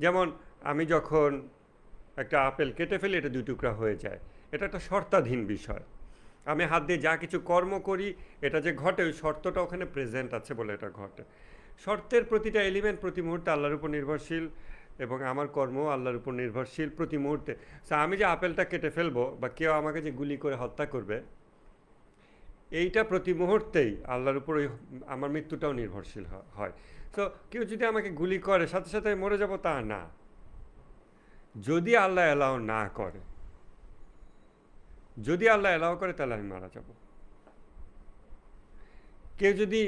যেমন আমি যখন একটা আপেল কেটে ফেলি, এটা 2 টুকরা হয়ে যায়, এটা একটা শর্তাধীন বিষয়। আমি হাত দিয়ে যা কিছু কর্ম করি, এটা যে ঘটে ওই শর্তটা ওখানে প্রেজেন্ট আছে বলে এটা ঘটে। শর্তের প্রতিটা এলিমেন্ট প্রতি মুহূর্তে আল্লাহর উপর নির্ভরশীল, এবং আমার কর্ম আল্লাহর উপর নির্ভরশীল প্রতি মুহূর্তে। সো আমি যে আপেলটা কেটে ফেলবো, বা কেউ আমাকে যে গুলি করে হত্যা করবে, এইটা প্রতি মুহূর্তেই আল্লাহর উপর আমার মৃত্যুটাও নির্ভরশীল হয়। সো কেউ যদি আমাকে গুলি করে, সাথে সাথে আমি মরে যাব তা না, যদি আল্লাহ অ্যালাউ না করে। যদি আল্লাহ অ্যালাউ করে তাহলে আমি মারা যাব। কেউ যদি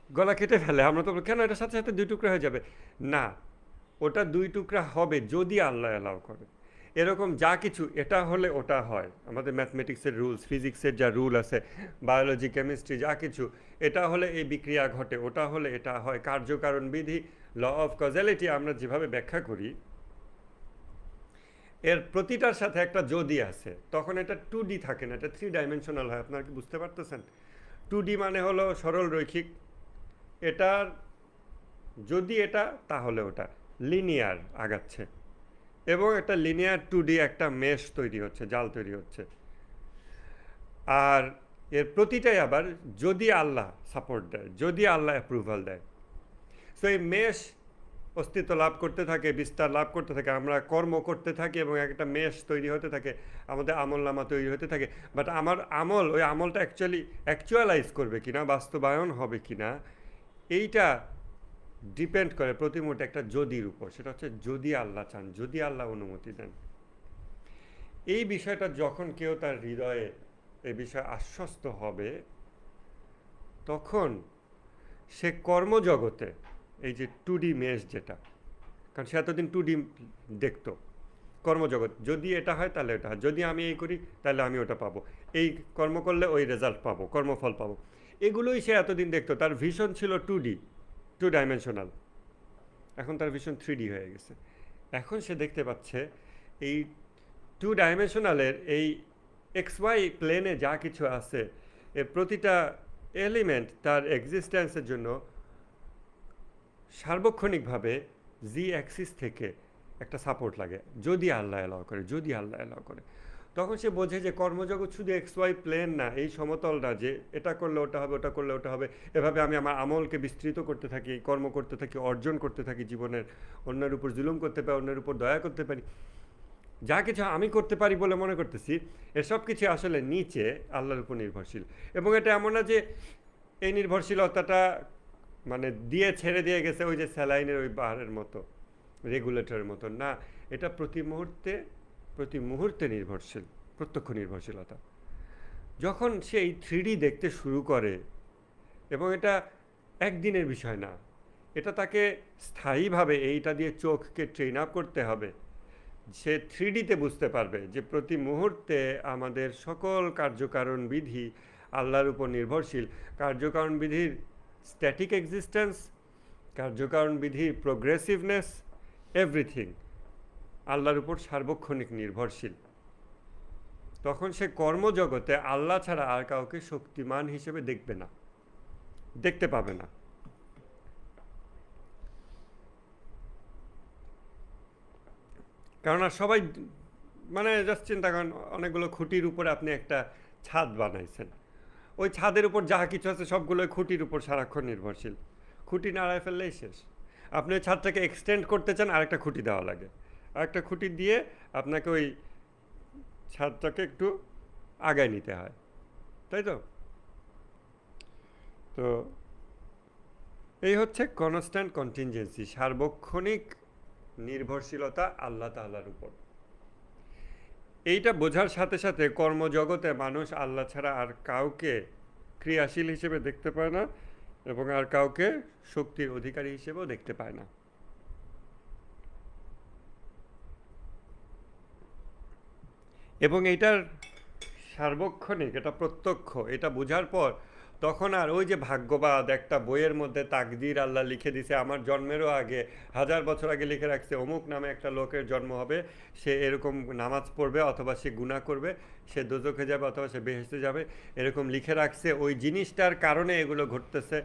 গলা কেটে ফেলে, আমরা তো কেন এটার সাথে সাথে 2 টুকরা হয়ে যাবে, না, ওটা 2 টুকরা হবে যদি আল্লাহ অ্যালাউ করে। এরকম যা কিছু, এটা হলে ওটা হয়, আমাদের ম্যাথমেটিক্সের রুলস, ফিজিক্সের যা রুল আছে, বায়োলজি, কেমিস্ট্রি, যা কিছু, এটা হলে এই বিক্রিয়া ঘটে, ওটা হলে এটা হয়। কার্যকারণ বিধি, ল অফ কজালিটি আমরা যেভাবে ব্যাখ্যা করি, এর প্রতিটার সাথে একটা যদি আছে, তখন এটা 2D থাকে না, এটা 3 ডাইমেনশনাল হয়। আপনারা কি বুঝতে পারতেছেন? 2D মানে হলো সরল রৈখিক, এটার যদি এটা, তাহলে ওটা লিনিয়ার আগাচ্ছে, এবং একটা লিনিয়ার 2D একটা মেশ তৈরি হচ্ছে, জাল তৈরি হচ্ছে। আর এর প্রতিটাই আবার যদি আল্লাহ সাপোর্ট দেয়, যদি আল্লাহ অ্যাপ্রুভাল দেয়। সো এই মেশ অস্তিত্ব লাভ করতে থাকে, বিস্তার লাভ করতে থাকে, আমরা কর্ম করতে থাকি, এবং একটা মেশ তৈরি হতে থাকে, আমাদের আমল নামা তৈরি হতে থাকে। বাট আমার আমল, ওই আমলটা অ্যাকচুয়ালাইজ করবে কিনা, বাস্তবায়ন হবে কিনা, এইটা ডিপেন্ড করে প্রতি মুহূর্তে একটা যদির উপর। সেটা হচ্ছে যদি আল্লাহ চান, যদি আল্লাহ অনুমতি দেন। এই বিষয়টা যখন কেউ তার হৃদয়ে এই বিষয়ে আশ্বস্ত হবে, তখন সে কর্মজগতে এই যে 2D মেশ যেটা, কারণ সে এতদিন 2D দেখতো, কর্মজগৎ যদি এটা হয় তাহলে এটা হয়, যদি আমি এই করি তাহলে আমি ওটা পাবো, এই কর্ম করলে ওই রেজাল্ট পাবো, কর্মফল পাবো, এগুলোই সে এতদিন দেখতো। তার ভিশন ছিল 2D, 2 ডাইমেনশনাল। এখন তার ভিশন 3D হয়ে গেছে। এখন সে দেখতে পাচ্ছে এই 2 ডাইমেনশনালের এই XY প্লেনে যা কিছু আছে, এর প্রতিটা এলিমেন্ট তার এক্সিস্টেন্সের জন্য সার্বক্ষণিকভাবে জি অ্যাক্সিস থেকে একটা সাপোর্ট লাগে, যদি আল্লাহ অ্যালাউ করে, যদি আল্লাহ অ্যালাউ করে। তখন সে বোঝে যে কর্মজগৎ শুধু XY প্লেন না, এই সমতলটা, যে এটা করলে ওটা হবে, ওটা করলে ওটা হবে, এভাবে আমি আমার আমলকে বিস্তৃত করতে থাকি, কর্ম করতে থাকি, অর্জন করতে থাকি জীবনের, অন্যের উপর জুলুম করতে পারি, অন্যের উপর দয়া করতে পারি, যা কিছু আমি করতে পারি বলে মনে করতেছি, এসব কিছু আসলে নিচে আল্লাহর উপর নির্ভরশীল। এবং এটা এমন না যে এই নির্ভরশীলতাটা মানে দিয়ে ছেড়ে দিয়ে গেছে ওই যে স্যালাইনের ওই বাহারের মতো, রেগুলেটরের মতো, না, এটা প্রতি মুহূর্তে নির্ভরশীল, প্রত্যক্ষ নির্ভরশীলতা। যখন সে এই 3D দেখতে শুরু করে, এবং এটা একদিনের বিষয় না, এটা তাকে স্থায়ীভাবে এইটা দিয়ে চোখকে ট্রেন আপ করতে হবে। সে 3Dতে বুঝতে পারবে যে প্রতি মুহূর্তে আমাদের সকল কার্যকারণ বিধি আল্লাহর উপর নির্ভরশীল। কার্যকারণ বিধির স্ট্যাটিক এক্সিস্টেন্স, কার্যকারণ বিধির প্রোগ্রেসিভনেস, এভরিথিং আল্লাহর উপর সার্বক্ষণিক নির্ভরশীল। তখন সে কর্মজগতে আল্লাহ ছাড়া আর কাউকে শক্তিমান হিসেবে দেখবে না, দেখতে পাবে না। কেননা সবাই মানে জাস্ট চিন্তা করেন, অনেকগুলো খুঁটির উপরে আপনি একটা ছাদ বানাইছেন, ওই ছাদের উপর যাহা কিছু আছে সবগুলো ওই খুঁটির উপর সারাক্ষণ নির্ভরশীল। খুঁটি নাড়ায় ফেললেই শেষ। আপনি ওই ছাদটাকে এক্সটেন্ড করতে চান, আরেকটা খুঁটি দেওয়া লাগে, আরেকটা খুঁটি দিয়ে আপনাকে ওই ছাদটাকে একটু আগায় নিতে হয়, তাই তো? তো এই হচ্ছে কনস্ট্যান্ট কন্টিনজেন্সি, সার্বক্ষণিক নির্ভরশীলতা আল্লাহ তাআলার উপর। এইটা বোঝার সাথে সাথে কর্মজগতে মানুষ আল্লাহ ছাড়া আর কাউকে ক্রিয়াশীল হিসেবে দেখতে পায় না, এবং আর কাউকে শক্তির অধিকারী হিসেবেও দেখতে পায় না। এবং এইটার সার্বক্ষণিক, এটা প্রত্যক্ষ, এটা বোঝার পর তখন আর ওই যে ভাগ্যবাদ, একটা বইয়ের মধ্যে তাকদির আল্লাহ লিখে দিছে, আমার জন্মেরও আগে 1000 বছর আগে লিখে রাখছে অমুক নামে একটা লোকের জন্ম হবে, সে এরকম নামাজ পড়বে, অথবা সে গুনাহ করবে, সে দোজখে যাবে অথবা সে বেহেশতে যাবে, এরকম লিখে রাখছে, ওই জিনিসটার কারণে এগুলো ঘটতেছে,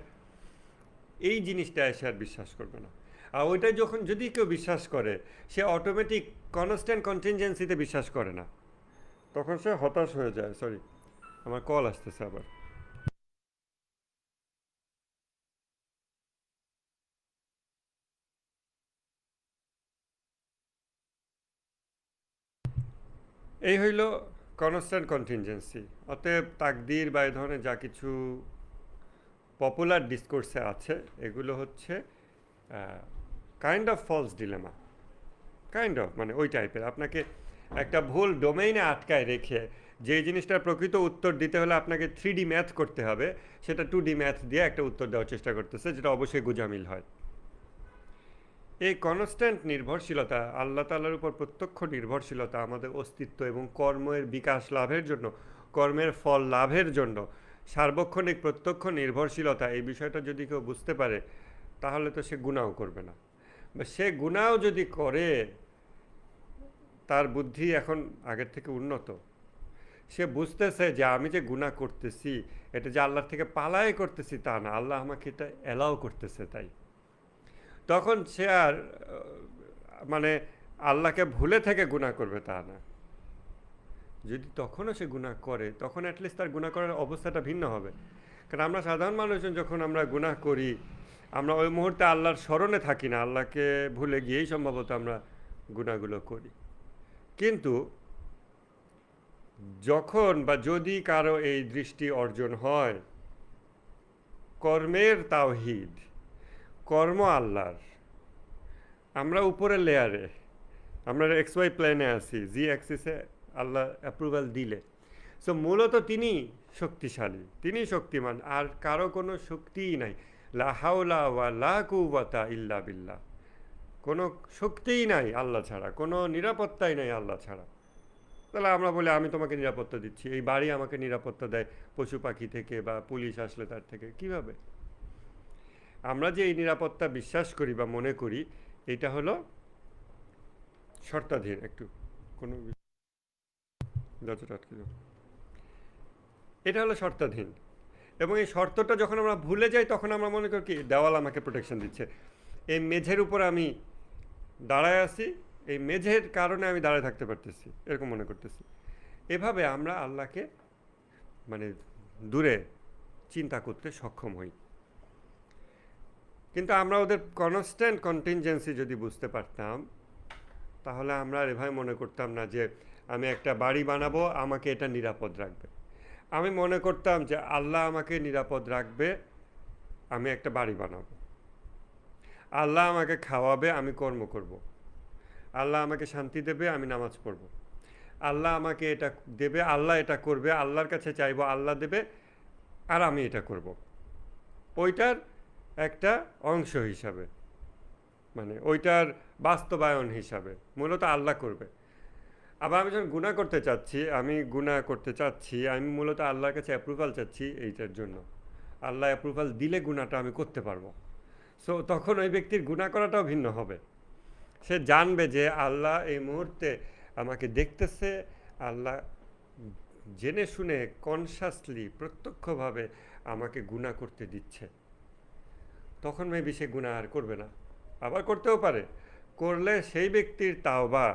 এই জিনিসটা এসে আর বিশ্বাস করবে না। আর ওইটা যখন যদি কেউ বিশ্বাস করে, সে অটোমেটিক কনস্ট্যান্ট কন্টিনজেন্সিতে বিশ্বাস করে না, তখন সে হতাশ হয়ে যায়। সরি, আমার কল আসতেছে আবার। এই হইল কনস্ট্যান্ট কন্টিনজেন্সি। অতএব তাকদীর বা এই ধরনের যা কিছু পপুলার ডিসকোর্সে আছে, এগুলো হচ্ছে kind of false dilemma, kind of মানে ওই টাইপের, আপনাকে একটা ভুল ডোমেইনে আটকায় রেখে যে জিনিসটার প্রকৃত উত্তর দিতে হলে আপনাকে 3D ম্যাথ করতে হবে, সেটা 2D ম্যাথ দিয়ে একটা উত্তর দেওয়ার চেষ্টা করতেছে, যেটা অবশ্যই গুজামিল হয়। এই কনস্ট্যান্ট নির্ভরশীলতা, আল্লাহ তাআলার উপর প্রত্যক্ষ নির্ভরশীলতা আমাদের অস্তিত্ব এবং কর্মের বিকাশ লাভের জন্য, কর্মের ফল লাভের জন্য সার্বক্ষণিক প্রত্যক্ষ নির্ভরশীলতা, এই বিষয়টা যদি কেউ বুঝতে পারে, তাহলে তো সে গুনাহ করবে না। বা সে গুনাহ যদি করে, তার বুদ্ধি এখন আগের থেকে উন্নত, সে বুঝতেছে যে আমি যে গুনাহ করতেছি, এটা যে আল্লাহর থেকে পালায় করতেছি তা না, আল্লাহ আমাকে এটা অ্যালাউ করতেছে, তাই তখন সে আর মানে আল্লাহকে ভুলে থেকে গুনাহ করবে তা না। যদি তখনও সে গুনাহ করে, তখন অ্যাটলিস্ট তার গুনাহ করার অবস্থাটা ভিন্ন হবে। কারণ আমরা সাধারণ মানুষজন যখন আমরা গুনাহ করি, আমরা ওই মুহূর্তে আল্লাহর স্মরণে থাকি না, আল্লাহকে ভুলে গিয়েই সম্ভবত আমরা গুনাহগুলো করি। কিন্তু যখন বা যদি কারো এই দৃষ্টি অর্জন হয়, কর্মের তাওহীদ, কর্ম আল্লাহর, আমরা উপরের লেয়ারে, আমরা এক্স ওয়াই প্ল্যানে আছি, জি অ্যাক্সিসে আল্লাহ অ্যাপ্রুভাল দিলে, সো মূলত তিনি শক্তিশালী, তিনি শক্তিমান, আর কারো কোনো শক্তিই নাই। লা হাওলা ওয়া লা কুওয়াতা ইল্লা বিল্লাহ, কোনো শক্তিই নাই আল্লাহ ছাড়া, কোনো নিরাপত্তাই নাই আল্লাহ ছাড়া। তাহলে আমরা বলি আমি তোমাকে নিরাপত্তা দিচ্ছি, এই বাড়ি আমাকে নিরাপত্তা দেয় পশু পাখি থেকে বা পুলিশ আসলে তার থেকে, কিভাবে? আমরা যে এই নিরাপত্তা বিশ্বাস করি বা মনে করি, এটা হলো শর্তাধীন। একটু কোনো দরজাটা আটকে যাও। এটা হলো শর্তাধীন, এবং এই শর্তটা যখন আমরা ভুলে যাই, তখন আমরা মনে করি কি দেওয়াল আমাকে প্রোটেকশন দিচ্ছে, এই মেঝের উপর আমি দাঁড়ায় আছি, এই মেঝের কারণে আমি দাঁড়ায় থাকতে পারতেছি, এরকম মনে করতেছি। এভাবে আমরা আল্লাহকে মানে দূরে চিন্তা করতে সক্ষম হই। কিন্তু আমরা ওদের কনস্ট্যান্ট কন্টিনজেন্সি যদি বুঝতে পারতাম, তাহলে আমরা আর এভাবে মনে করতাম না যে আমি একটা বাড়ি বানাবো, আমাকে এটা নিরাপদ রাখবে। আমি মনে করতাম যে আল্লাহ আমাকে নিরাপদ রাখবে, আমি একটা বাড়ি বানাবো। আল্লাহ আমাকে খাওয়াবে, আমি কর্ম করব। আল্লাহ আমাকে শান্তি দেবে, আমি নামাজ পড়ব। আল্লাহ আমাকে এটা দেবে, আল্লাহ এটা করবে, আল্লাহর কাছে চাইবো, আল্লাহ দেবে, আর আমি এটা করব। ওইটার একটা অংশ হিসাবে, মানে ওইটার বাস্তবায়ন হিসাবে মূলত আল্লাহ করবে। আবার আমি যখন গুনাহ করতে চাচ্ছি, আমি মূলত আল্লাহর কাছে অ্যাপ্রুভাল চাচ্ছি এইটার জন্য। আল্লাহ অ্যাপ্রুভাল দিলে গুনাহটা আমি করতে পারবো। সো তখন ওই ব্যক্তির গুনাহ করাটাও ভিন্ন হবে। সে জানবে যে আল্লাহ এই মুহূর্তে আমাকে দেখতেছে, আল্লাহ জেনে শুনে কনসাসলি প্রত্যক্ষভাবে আমাকে গুনাহ করতে দিচ্ছে। তখন মেবি সে গুনাহ আর করবে না। আবার করতেও পারে, করলে সেই ব্যক্তির তাওবা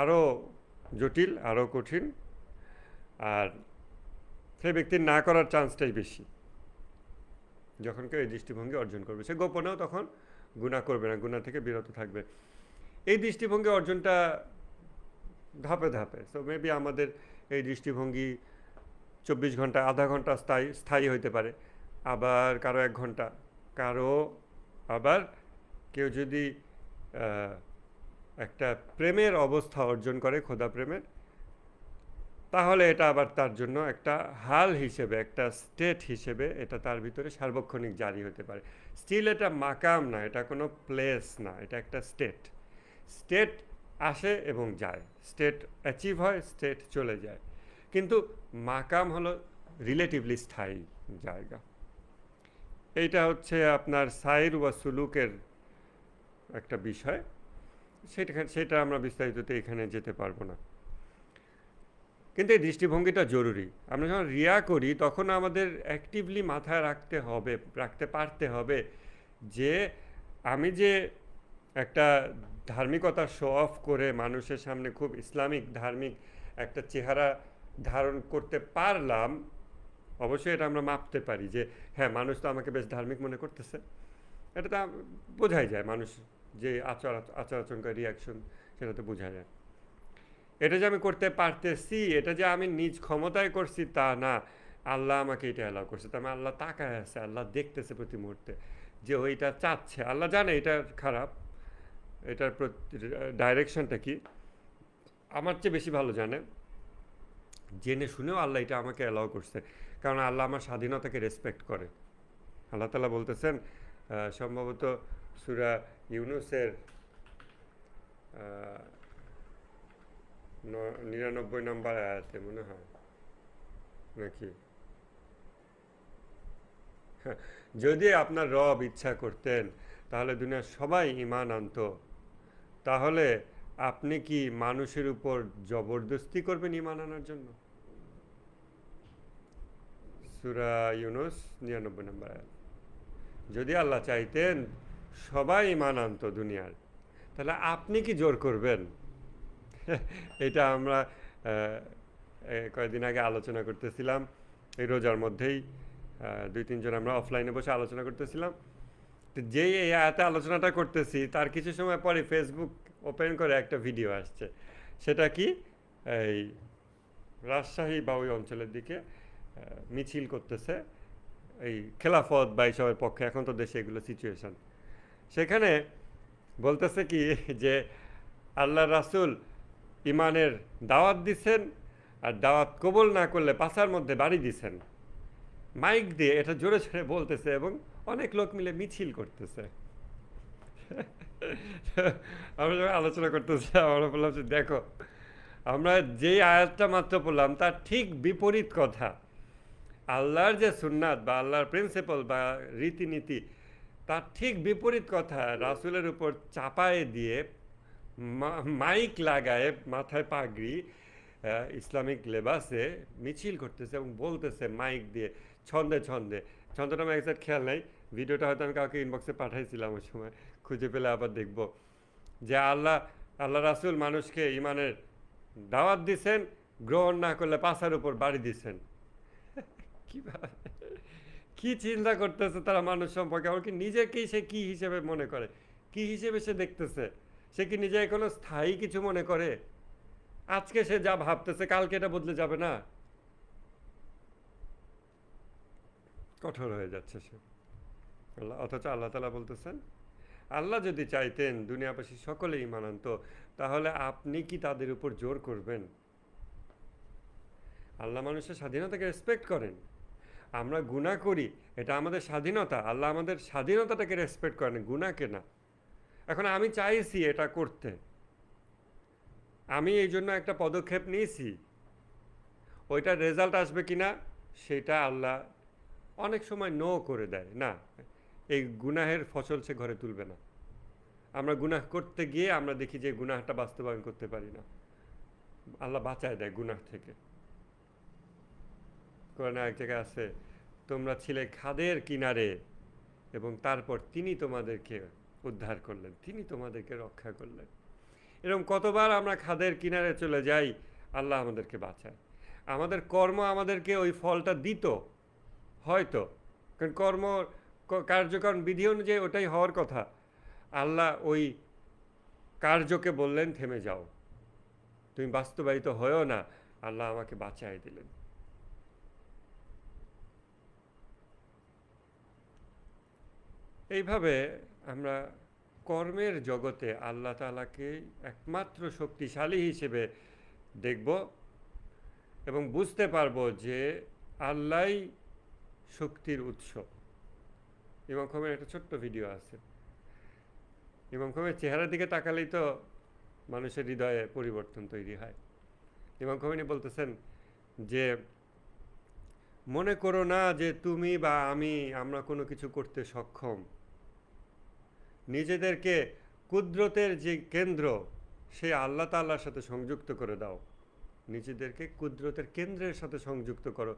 আরও জটিল, আরও কঠিন, আর সেই ব্যক্তির না করার চান্সটাই বেশি। যখন কেউ এই দৃষ্টিভঙ্গি অর্জন করবে, সে গোপনেও তখন গুনাহ করবে না, গুনাহ থেকে বিরত থাকবে। এই দৃষ্টিভঙ্গি অর্জনটা ধাপে ধাপে। সো মেবি আমাদের এই দৃষ্টিভঙ্গি 24 ঘন্টা, আধা ঘন্টা স্থায়ী হইতে পারে, আবার কারো 1 ঘন্টা, কারো আবার কেউ যদি একটা প্রেমের অবস্থা অর্জন করে, খোদা প্রেমের, তাহলে এটা আবার তার জন্য একটা হাল হিসেবে, একটা স্টেট হিসেবে এটা তার ভিতরে সার্বক্ষণিক জারি হতে পারে। স্টিল এটা মাকাম না, এটা কোনো প্লেস না, এটা একটা স্টেট। স্টেট আসে এবং যায়, স্টেট অ্যাচিভ হয়, স্টেট চলে যায়, কিন্তু মাকাম হলো রিলেটিভলি স্থায়ী জায়গা। এইটা হচ্ছে আপনার সাইর ওয়া সুলুকের একটা বিষয়, সেটা আমরা বিস্তারিততে এখানে যেতে পারবো না। কিন্তু এই দৃষ্টিভঙ্গিটা জরুরি। আমরা যখন রিয়া করি তখন আমাদের অ্যাক্টিভলি মাথায় রাখতে পারতে হবে যে আমি যে একটা ধার্মিকতা শো অফ করে মানুষের সামনে খুব ইসলামিক ধার্মিক একটা চেহারা ধারণ করতে পারলাম, অবশ্যই এটা আমরা মাপতে পারি যে হ্যাঁ, মানুষ তো আমাকে বেশ ধার্মিক মনে করতেছে, এটা তো বোঝাই যায়। মানুষ যে আচার আচরণ করে, রিয়াকশন, সেটা তো বোঝা যায়। এটা যে আমি করতে পারতেছি, এটা যে আমি নিজ ক্ষমতায় করছি তা না, আল্লাহ আমাকে এটা অ্যালাউ করছে। তার মানে আল্লাহ তাকায় আছে, আল্লাহ দেখতেছে প্রতি মুহূর্তে যে ওইটা চাচ্ছে। আল্লাহ জানে এটা খারাপ, এটার ডাইরেকশনটা কি, আমার চেয়ে বেশি ভালো জানে। জেনে শুনেও আল্লাহ এটা আমাকে অ্যালাউ করছে, কারণ আল্লাহ আমার স্বাধীনতাকে রেসপেক্ট করে। আল্লাহ তাআলা বলতেছেন সম্ভবত সূরা ইউনূসের 99 নম্বর আয়াতে মনে হয় নাকি, যদি আপনার রব ইচ্ছা করতেন তাহলে দুনিয়ার সবাই ঈমান আনতো, তাহলে আপনি কি মানুষের উপর জবরদস্তি করবেন ঈমান আনার জন্য? সূরা ইউনূস 99 নম্বর আয়াত। যদি আল্লাহ চাইতেন সবাই ঈমান আনতো দুনিয়ার, তাহলে আপনি কি জোর করবেন? এটা আমরা কয়েকদিন আগে আলোচনা করতেছিলাম, এই রোজার মধ্যেই 2-3 জন আমরা অফলাইনে বসে আলোচনা করতেছিলাম। যেই এই আয়াতে আলোচনাটা করতেছি তার কিছু সময় পরে ফেসবুক ওপেন করে একটা ভিডিও আসছে। সেটা কি, এই রাজশাহী বা ওই অঞ্চলের দিকে মিছিল করতেছে এই খেলাফত বা এইসবের পক্ষে, এখন তো দেশে এগুলো সিচুয়েশন। সেখানে বলতেছে কি যে আল্লাহ রাসূল ইমানের দাওয়াত দিচ্ছেন, আর দাওয়াত কবুল না করলে পাছার মধ্যে বাড়ি দিছেন, মাইক দিয়ে এটা জোরে জোরে বলতেছে এবং অনেক লোক মিলে মিছিল করতেছে। আমরা যখন আলোচনা করতেছি আমরা বললাম যে দেখো, আমরা যেই আয়াতটা মাত্র পড়লাম তার ঠিক বিপরীত কথা। আল্লাহর যে সুন্নাত বা আল্লাহর প্রিন্সিপাল বা রীতিনীতি, তার ঠিক বিপরীত কথা রাসূলের উপর চাপায়ে দিয়ে মাইক লাগায়, মাথায় পাগড়ি, ইসলামিক লেবাসে মিছিল করতেছে এবং বলতেছে মাইক দিয়ে ছন্দে ছন্দে। ছন্দটা আমার একসাথে খেয়াল নাই, ভিডিওটা হয়তো আমি কাউকে ইনবক্সে পাঠাইছিলাম ওই সময়, খুঁজে পেলে আবার দেখব যে আল্লাহ রাসূল মানুষকে ইমানের দাওয়াত দিছেন, গ্রহণ না করলে পাছার উপর বাড়ি দিছেন। কীভাবে কী চিন্তা করতেছে তারা মানুষ সম্পর্কে, এমনকি নিজেকেই সে কী হিসেবে মনে করে, কী হিসেবে সে দেখতেছে? সে কি নিজে কোনো স্থায়ী কিছু মনে করে? আজকে সে যা ভাবতেছে কালকে এটা বদলে যাবে না? কঠোর হয়ে যাচ্ছে সে। অথচ আল্লাহ তাআলা বলতেছেন আল্লাহ যদি চাইতেন দুনিয়াবাসী সকলে ঈমান আনতো, তাহলে আপনি কি তাদের উপর জোর করবেন? আল্লাহ মানুষের স্বাধীনতাকে রেসপেক্ট করেন। আমরা গুনাহ করি, এটা আমাদের স্বাধীনতা। আল্লাহ আমাদের স্বাধীনতাটাকে রেসপেক্ট করেন, গুনাহকে না। এখন আমি চাইছি এটা করতে, আমি এই জন্য একটা পদক্ষেপ নিয়েছি, ওইটার রেজাল্ট আসবে কিনা সেটা আল্লাহ অনেক সময় নো করে দেয়, না এই গুনাহের ফসল সে ঘরে তুলবে না। আমরা গুনাহ করতে গিয়ে আমরা দেখি যে গুনাহটা বাস্তবায়ন করতে পারি না, আল্লাহ বাঁচায় দেয় গুনাহ থেকে। কোরআনে এক জায়গায় আছে, তোমরা ছিলে খাদের কিনারে এবং তারপর তিনি তোমাদেরকে উদ্ধার করলেন, তিনি তোমাদেরকে রক্ষা করলেন। এরকম কতবার আমরা খাদের কিনারে চলে যাই, আল্লাহ আমাদেরকে বাঁচায়। আমাদের কর্ম আমাদেরকে ওই ফলটা দিত হয়তো, কারণ কর্ম কার্যকারণ বিধি অনুযায়ী ওটাই হওয়ার কথা। আল্লাহ ওই কার্যকে বললেন থেমে যাও, তুমি বাস্তবায়িত হয়েও না, আল্লাহ আমাকে বাঁচাই দিলেন। এইভাবে আমরা কর্মের জগতে আল্লাহ তাআলাকে একমাত্র শক্তিশালী হিসেবে দেখব এবং বুঝতে পারবো যে আল্লাহই শক্তির উৎস। ইমাম খোমেনির একটা ছোট্ট ভিডিও আছে, ইমাম খোমেনির চেহারার দিকে তাকালেই তো মানুষের হৃদয়ে পরিবর্তন তৈরি হয়। ইমাম খোমেনি বলতেছেন যে মনে করো না যে তুমি বা আমরা কোনো কিছু করতে সক্ষম। নিজেদেরকে কুদরতের যে কেন্দ্র সেই আল্লাহ তাআলার সাথে সংযুক্ত করে দাও, নিজেদেরকে কুদরতের কেন্দ্রের সাথে সংযুক্ত করো।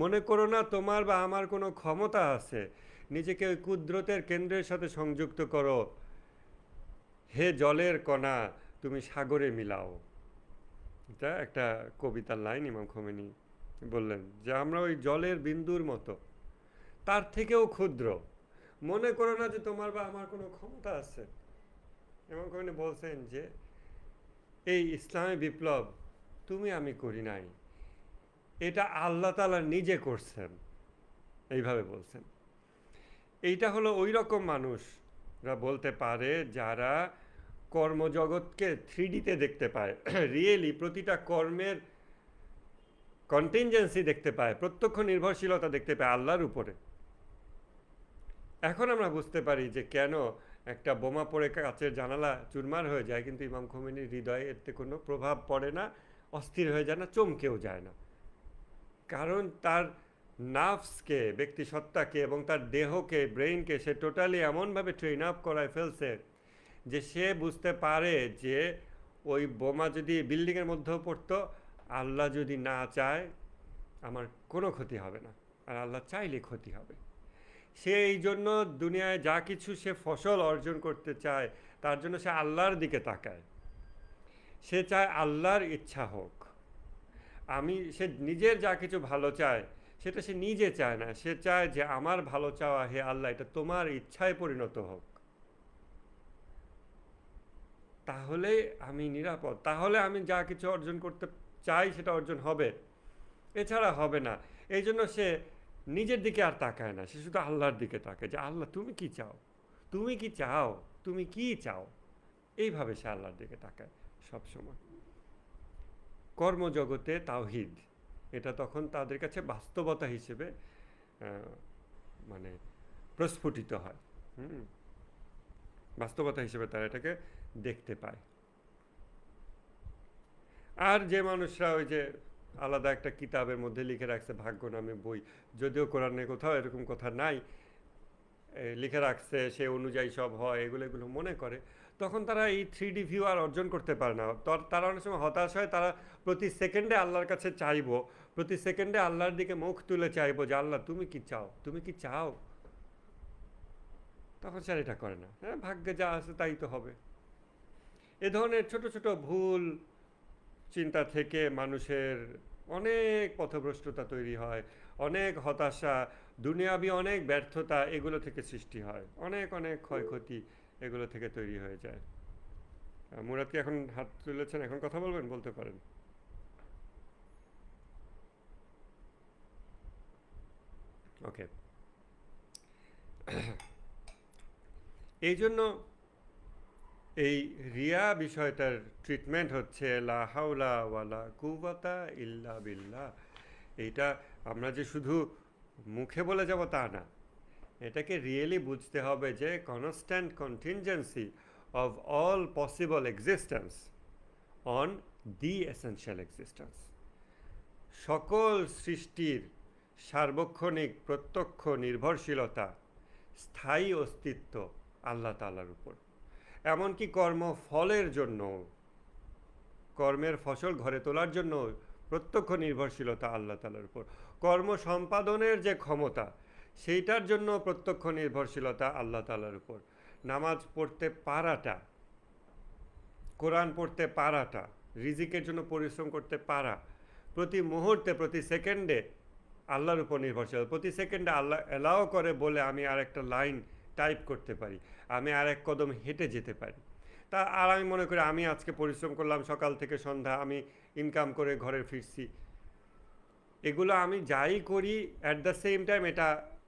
মনে করো না তোমার বা আমার কোনো ক্ষমতা আছে, নিজেকে ওই কুদরতের কেন্দ্রের সাথে সংযুক্ত করো। হে জলের কণা, তুমি সাগরে মিলাও। এটা একটা কবিতার লাইন। ইমাম খোমেনি বললেন যে আমরা ওই জলের বিন্দুর মতো, তার থেকেও ক্ষুদ্র। মনে করো না যে তোমার বা আমার কোনো ক্ষমতা আছে। ইমাম খোমেনি বলছেন যে এই ইসলামী বিপ্লব তুমি আমি করি নাই, এটা আল্লাহ তাআলা নিজে করছেন, এইভাবে বলছেন। এইটা হলো ওই রকম মানুষরা বলতে পারে যারা কর্মজগৎকে 3Dতে দেখতে পায়, রিয়েলি প্রতিটা কর্মের কন্টিনজেন্সি দেখতে পায়, প্রত্যক্ষ নির্ভরশীলতা দেখতে পায় আল্লাহর উপরে। এখন আমরা বুঝতে পারি যে কেন একটা বোমা পড়ে কাচের জানালা চুরমার হয়ে যায়, কিন্তু ইমাম খোমেনির হৃদয়ে এতে কোনো প্রভাব পড়ে না, অস্থির হয়ে যায় না, চমকেও যায় না। কারণ তার নার্ভসকে, ব্যক্তিসত্তাকে এবং তার দেহকে, ব্রেইনকে সে টোটালি এমনভাবে ট্রেন আপ করায় ফেলছে যে সে বুঝতে পারে যে ওই বোমা যদি বিল্ডিংয়ের মধ্যেও পড়তো, আল্লাহ যদি না চায় আমার কোনো ক্ষতি হবে না, আর আল্লাহ চাইলে ক্ষতি হবে। সে এই জন্য দুনিয়ায় যা কিছু সে ফসল অর্জন করতে চায়, তার জন্য সে আল্লাহর দিকে তাকায়। সে চায় আল্লাহর ইচ্ছা হোক। সে নিজের যা কিছু ভালো চায় সেটা সে নিজে চায় না, সে চায় যে আমার ভালো চাওয়া হে আল্লাহ এটা তোমার ইচ্ছায় পরিণত হোক, তাহলে আমি নিরাপদ, তাহলে আমি যা কিছু অর্জন করতে চাই সেটা অর্জন হবে, এছাড়া হবে না। এই জন্য সে নিজের দিকে আর তাকায় না, সে শুধু আল্লাহর দিকে তাকায় যে আল্লাহ তুমি কি চাও, তুমি কি চাও, তুমি কি চাও। এইভাবে সে আল্লাহর দিকে তাকায় সবসময়। কর্মজগতে তাওহীদ এটা তখন তাদের কাছে বাস্তবতা হিসেবে মানে প্রস্ফুটিত হয়। বাস্তবতা হিসেবে তারা এটাকে দেখতে পায়। আর যে মানুষরা ওই যে আলাদা একটা কিতাবের মধ্যে লিখে রাখছে ভাগ্য নামে বই, যদিও কোরআনে কোথাও এরকম কথা নাই, লিখে রাখছে সে অনুযায়ী সব হয়, এগুলো মনে করে, তখন তারা এই 3D ভিউ আর অর্জন করতে পারে না। তারা অনেক সময় হতাশ হয়, তারা প্রতি সেকেন্ডে আল্লাহর কাছে চাইবো, প্রতি সেকেন্ডে আল্লাহর দিকে মুখ তুলে চাইবো যে আল্লাহ তুমি কি চাও, তুমি কি চাও। তখন সে এটা করে না, হ্যাঁ ভাগ্যে যা আছে তাই তো হবে। এ ধরনের ছোট ছোট ভুল চিন্তা থেকে মানুষের অনেক পথভ্রষ্টতা তৈরি হয়, অনেক হতাশা, দুনিয়াবি অনেক ব্যর্থতা এগুলো থেকে সৃষ্টি হয়, অনেক অনেক ক্ষয়ক্ষতি এগুলো থেকে তৈরি হয়ে যায়। মুরাদ কি এখন হাত তুলেছেন, এখন কথা বলবেন? বলতে পারেন। ওকে। এই জন্য এই রিয়া বিষয়টার ট্রিটমেন্ট হচ্ছে লা হাওলা ওয়ালা কুওয়াতা ইল্লা বিল্লাহ। এইটা আমরা যে শুধু মুখে বলে যাব তা না, এটাকে রিয়েলি বুঝতে হবে যে constant contingency of all possible existence on the essential existence. সকল সৃষ্টির সার্বক্ষণিক প্রত্যক্ষ নির্ভরশীলতা, স্থায়ী অস্তিত্ব আল্লাহ তাআলার উপর। এমনকি কর্মফলের জন্য, কর্মের ফসল ঘরে তোলার জন্য প্রত্যক্ষ নির্ভরশীলতা আল্লাহ তাআলার উপর। কর্ম সম্পাদনের যে ক্ষমতা সেইটার জন্য প্রত্যক্ষ নির্ভরশীলতা আল্লাহ তাআলার উপর। নামাজ পড়তে পারাটা, কোরআন পড়তে পারাটা, রিজিকের জন্য পরিশ্রম করতে পারা, প্রতি মুহূর্তে প্রতি সেকেন্ডে আল্লাহর উপর নির্ভরশীল। প্রতি সেকেন্ডে আল্লাহ অ্যালাও করে বলে আমি আর একটা লাইন টাইপ করতে পারি, আমি আর এক কদম হেঁটে যেতে পারি। তা আর আমি মনে করি আমি আজকে পরিশ্রম করলাম সকাল থেকে সন্ধ্যা, আমি ইনকাম করে ঘরে ফিরছি, এগুলো আমি যাই করি অ্যাট দ্য সেম টাইম এটা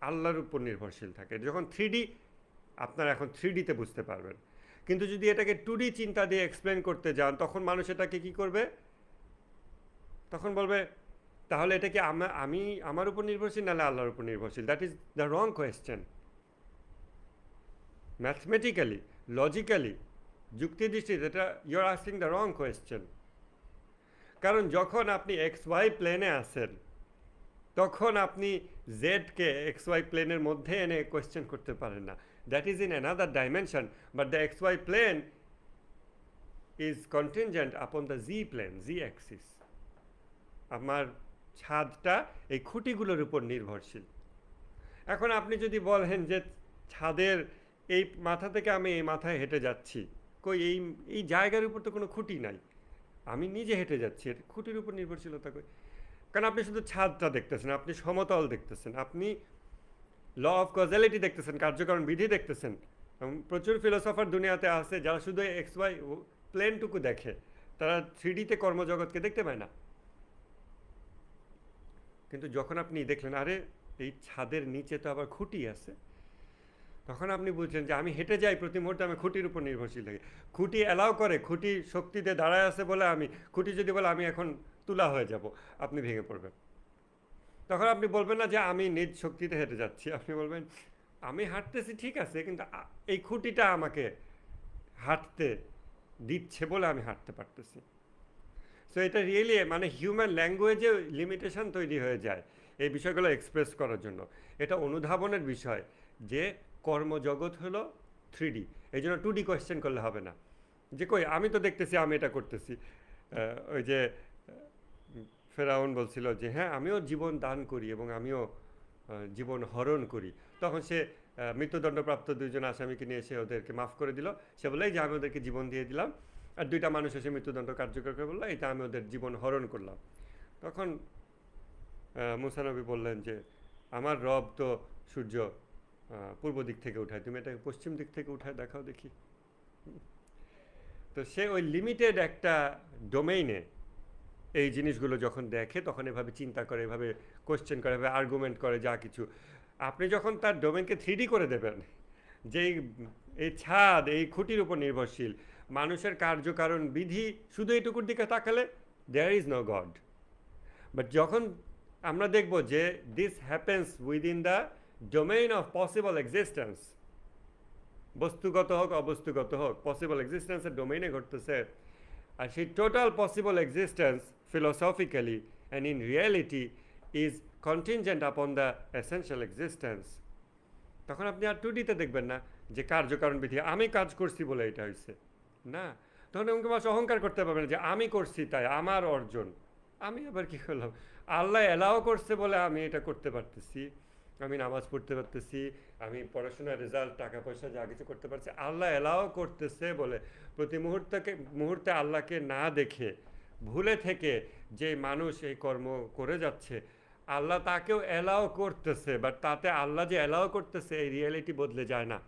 আল্লাহর উপর নির্ভরশীল থাকে। যখন 3D, আপনারা এখন 3Dতে বুঝতে পারবেন। কিন্তু যদি এটাকে 2D চিন্তা দিয়ে এক্সপ্লেন করতে যান, তখন মানুষ এটাকে কী করবে, তখন বলবে তাহলে এটা কি আমি আমার উপর নির্ভরশীল নাহলে আল্লাহর উপর নির্ভরশীল? That is the wrong question. Mathematically, logically, যুক্তি দৃষ্টিতে এটা you are asking the wrong question. কারণ যখন আপনি XY প্লেনে আসেন, তখন আপনি জেডকে XY প্লেনের মধ্যে এনে কোয়েশ্চেন করতে পারেন না। That is in another dimension, but the XY plane is contingent upon the Z plane, Z axis. আমার ছাদটা এই খুঁটিগুলোর উপর নির্ভরশীল। এখন আপনি যদি বলেন যে ছাদের এই মাথা থেকে আমি এই মাথায় হেঁটে যাচ্ছি, কই এই জায়গার উপর তো কোনো খুঁটি নাই, আমি নিজে হেঁটে যাচ্ছি, এটা খুঁটির উপর নির্ভরশীলতা কই? কারণ আপনি শুধু ছাদটা দেখতেছেন, আপনি সমতল দেখতেছেন, আপনি ল অফ কজালিটি দেখতেছেন, কার্যকারণ বিধি দেখতেছেন। প্রচুর ফিলোসফার দুনিয়াতে আছে যারা শুধু XY প্লেনটুকু দেখে, তারা 3Dতে কর্মজগৎকে দেখতে পায় না। কিন্তু যখন আপনি দেখলেন আরে এই ছাদের নিচে তো আবার খুঁটি আছে, তখন আপনি বুঝলেন যে আমি হেঁটে যাই প্রতি মুহূর্তে, আমি খুঁটির উপর নির্ভরশীল থাকি। খুঁটি অ্যালাউ করে, খুঁটি শক্তিতে দাঁড়ায় আছে বলে আমি, খুঁটি যদি বলে আমি এখন তুলা হয়ে যাব, আপনি ভেঙে পড়বেন। তখন আপনি বলবেন না যে আমি নিজ শক্তিতে হেঁটে যাচ্ছি, আপনি বলবেন আমি হাঁটতেছি ঠিক আছে, কিন্তু এই খুঁটিটা আমাকে হাঁটতে দিচ্ছে বলে আমি হাঁটতে পারতেছি। সো এটা রিয়েলি মানে হিউম্যান ল্যাঙ্গুয়েজে লিমিটেশন তৈরি হয়ে যায় এই বিষয়গুলো এক্সপ্রেস করার জন্য। এটা অনুধাবনের বিষয় যে কর্মজগৎ হলো 3D, এই জন্য 2D কোয়েশ্চেন করলে হবে না যে কই আমি তো দেখতেছি আমি এটা করতেছি। ওই যে ফেরাউন বলছিল যে হ্যাঁ আমিও জীবন দান করি এবং আমিও জীবন হরণ করি, তখন সে মৃত্যুদণ্ডপ্রাপ্ত 2 জন আসামিকে নিয়ে এসে ওদেরকে মাফ করে দিল। সে বলে যে আমি ওদেরকে জীবন দিয়ে দিলাম, আর 2টা মানুষ এসে মৃত্যুদণ্ড কার্যকর করে বললো এটা আমি ওদের জীবন হরণ করলাম। তখন মুসা নবী বললেন যে আমার রব তো সূর্য পূর্ব দিক থেকে উঠায়, তুমি এটাকে পশ্চিম দিক থেকে উঠায় দেখাও দেখি। তো সে ওই লিমিটেড একটা ডোমেইনে এই জিনিসগুলো যখন দেখে তখন এভাবে চিন্তা করে, এভাবে কোয়েশ্চেন করে, এভাবে আর্গুমেন্ট করে যা কিছু। আপনি যখন তার ডোমেইনকে 3D করে দেবেন, যে এই ছাদ এই খুঁটির উপর নির্ভরশীল, মানুষের কার্যকারণ বিধি শুধু এইটুকুর দিকে তাকালে there is no God. But যখন আমরা দেখব যে this happens within the domain of possible existence, বস্তুগত হোক অবস্তুগত হোক, পসিবল এক্সিস্টেন্সের ডোমেইনে ঘটতেছে, আর সেই total possible existence philosophically and in reality is contingent upon the essential existence. তখন আপনি আর 2Dতে দেখবেন না যে কার্যকারণ বিধি আমি কাজ করছি বলে এটা হয়েছে, না। তখন এমনকি মানুষ অহংকার করতে পারবে না যে আমি করছি তাই আমার অর্জন, আমি আবার কী করলাম, আল্লাহ অ্যালাও করছে বলে আমি এটা করতে পারতেছি, আমি নামাজ পড়তে পারতেছি, আমি পড়াশোনার রেজাল্ট টাকা পয়সা যা কিছু করতে পারছি, আল্লাহ অ্যালাও করতেছে বলে। প্রতি মুহূর্তে আল্লাহকে না দেখে ভুলে থেকে যে মানুষ এই কর্ম করে যাচ্ছে, আল্লাহ তাকেও অ্যালাও করতেছে, বাট তাতে আল্লাহ যে অ্যালাও করতেছে এই রিয়েলিটি বদলে যায় না।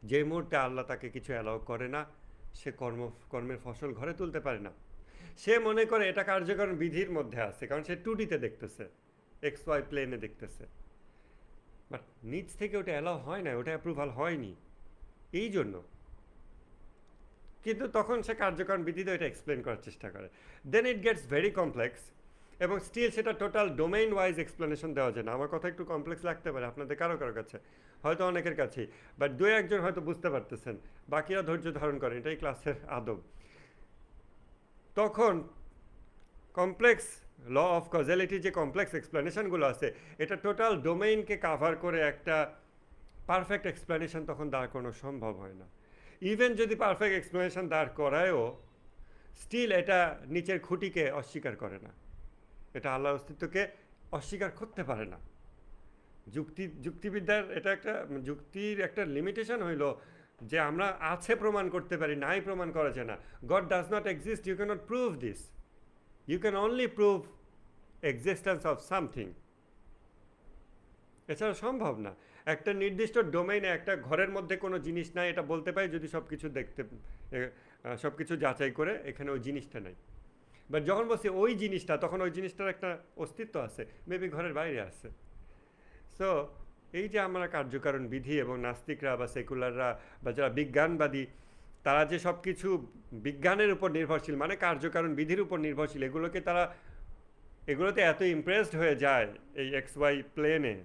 যে মুহূর্তে আল্লাহ তাকে কিছু অ্যালাউ করে না, সে কর্মের ফসল ঘরে তুলতে পারে না। সে মনে করে এটা কার্যকারণ বিধির মধ্যে আছে, কারণ সে 2Dতে দেখতেছে, XY প্লেনে দেখতেছে, বাট নিচ থেকে ওটা অ্যালাউ হয় না, ওটা অ্যাপ্রুভাল হয়নি এই জন্য। কিন্তু তখন সে কার্যকারণ বিধিতে এটা এক্সপ্লেন করার চেষ্টা করে, দেন ইট গেটস ভেরি কমপ্লেক্স, এবং স্টিল সেটা টোটাল ডোমেইন ওয়াইজ এক্সপ্লেনেশন দেওয়া যায় না। আমার কথা একটু কমপ্লেক্স লাগতে পারে আপনাদের কারো কাছে, হয়তো অনেকের কাছেই, বাট 2-1 হয়তো বুঝতে পারতেছেন, বাকিরা ধৈর্য ধারণ করেন, এটাই ক্লাসের আদব। তখন কমপ্লেক্স ল অফ কজালিটি যে কমপ্লেক্স এক্সপ্লেনেশনগুলো আছে, এটা টোটাল ডোমেইনকে কাভার করে একটা পারফেক্ট এক্সপ্লেনেশন তখন দাঁড় করানো সম্ভব হয় না। ইভেন যদি পারফেক্ট এক্সপ্লেনেশন দাঁড় করায়ও, স্টিল এটা নিচের খুঁটিকে অস্বীকার করে না, এটা আল্লাহর অস্তিত্বকে অস্বীকার করতে পারে না। যুক্তিবিদ্যার এটা একটা যুক্তির একটা লিমিটেশন হইল যে আমরা আছে প্রমাণ করতে পারি, নাই প্রমাণ করা যায় না। God does not exist, you cannot prove this. You can only prove existence of something, এছাড়া সম্ভব না। একটা নির্দিষ্ট ডোমেইনে একটা ঘরের মধ্যে কোনো জিনিস নাই এটা বলতে পারি যদি সব কিছু দেখতে সব কিছু যাচাই করে এখানে ওই জিনিসটা নাই। বাট যখন বলছি ওই জিনিসটা, তখন ওই জিনিসটার একটা অস্তিত্ব আছে, মেবি ঘরের বাইরে আছে। সো এই যে আমরা কার্যকারণ বিধি এবং নাস্তিকরা বা সেকুলাররা বা যারা বিজ্ঞানবাদী, তারা যে সব কিছু বিজ্ঞানের উপর নির্ভরশীল, মানে কার্যকারণ বিধির উপর নির্ভরশীল, এগুলোতে এত ইমপ্রেসড হয়ে যায়, এই এক্স ওয়াই প্লেনে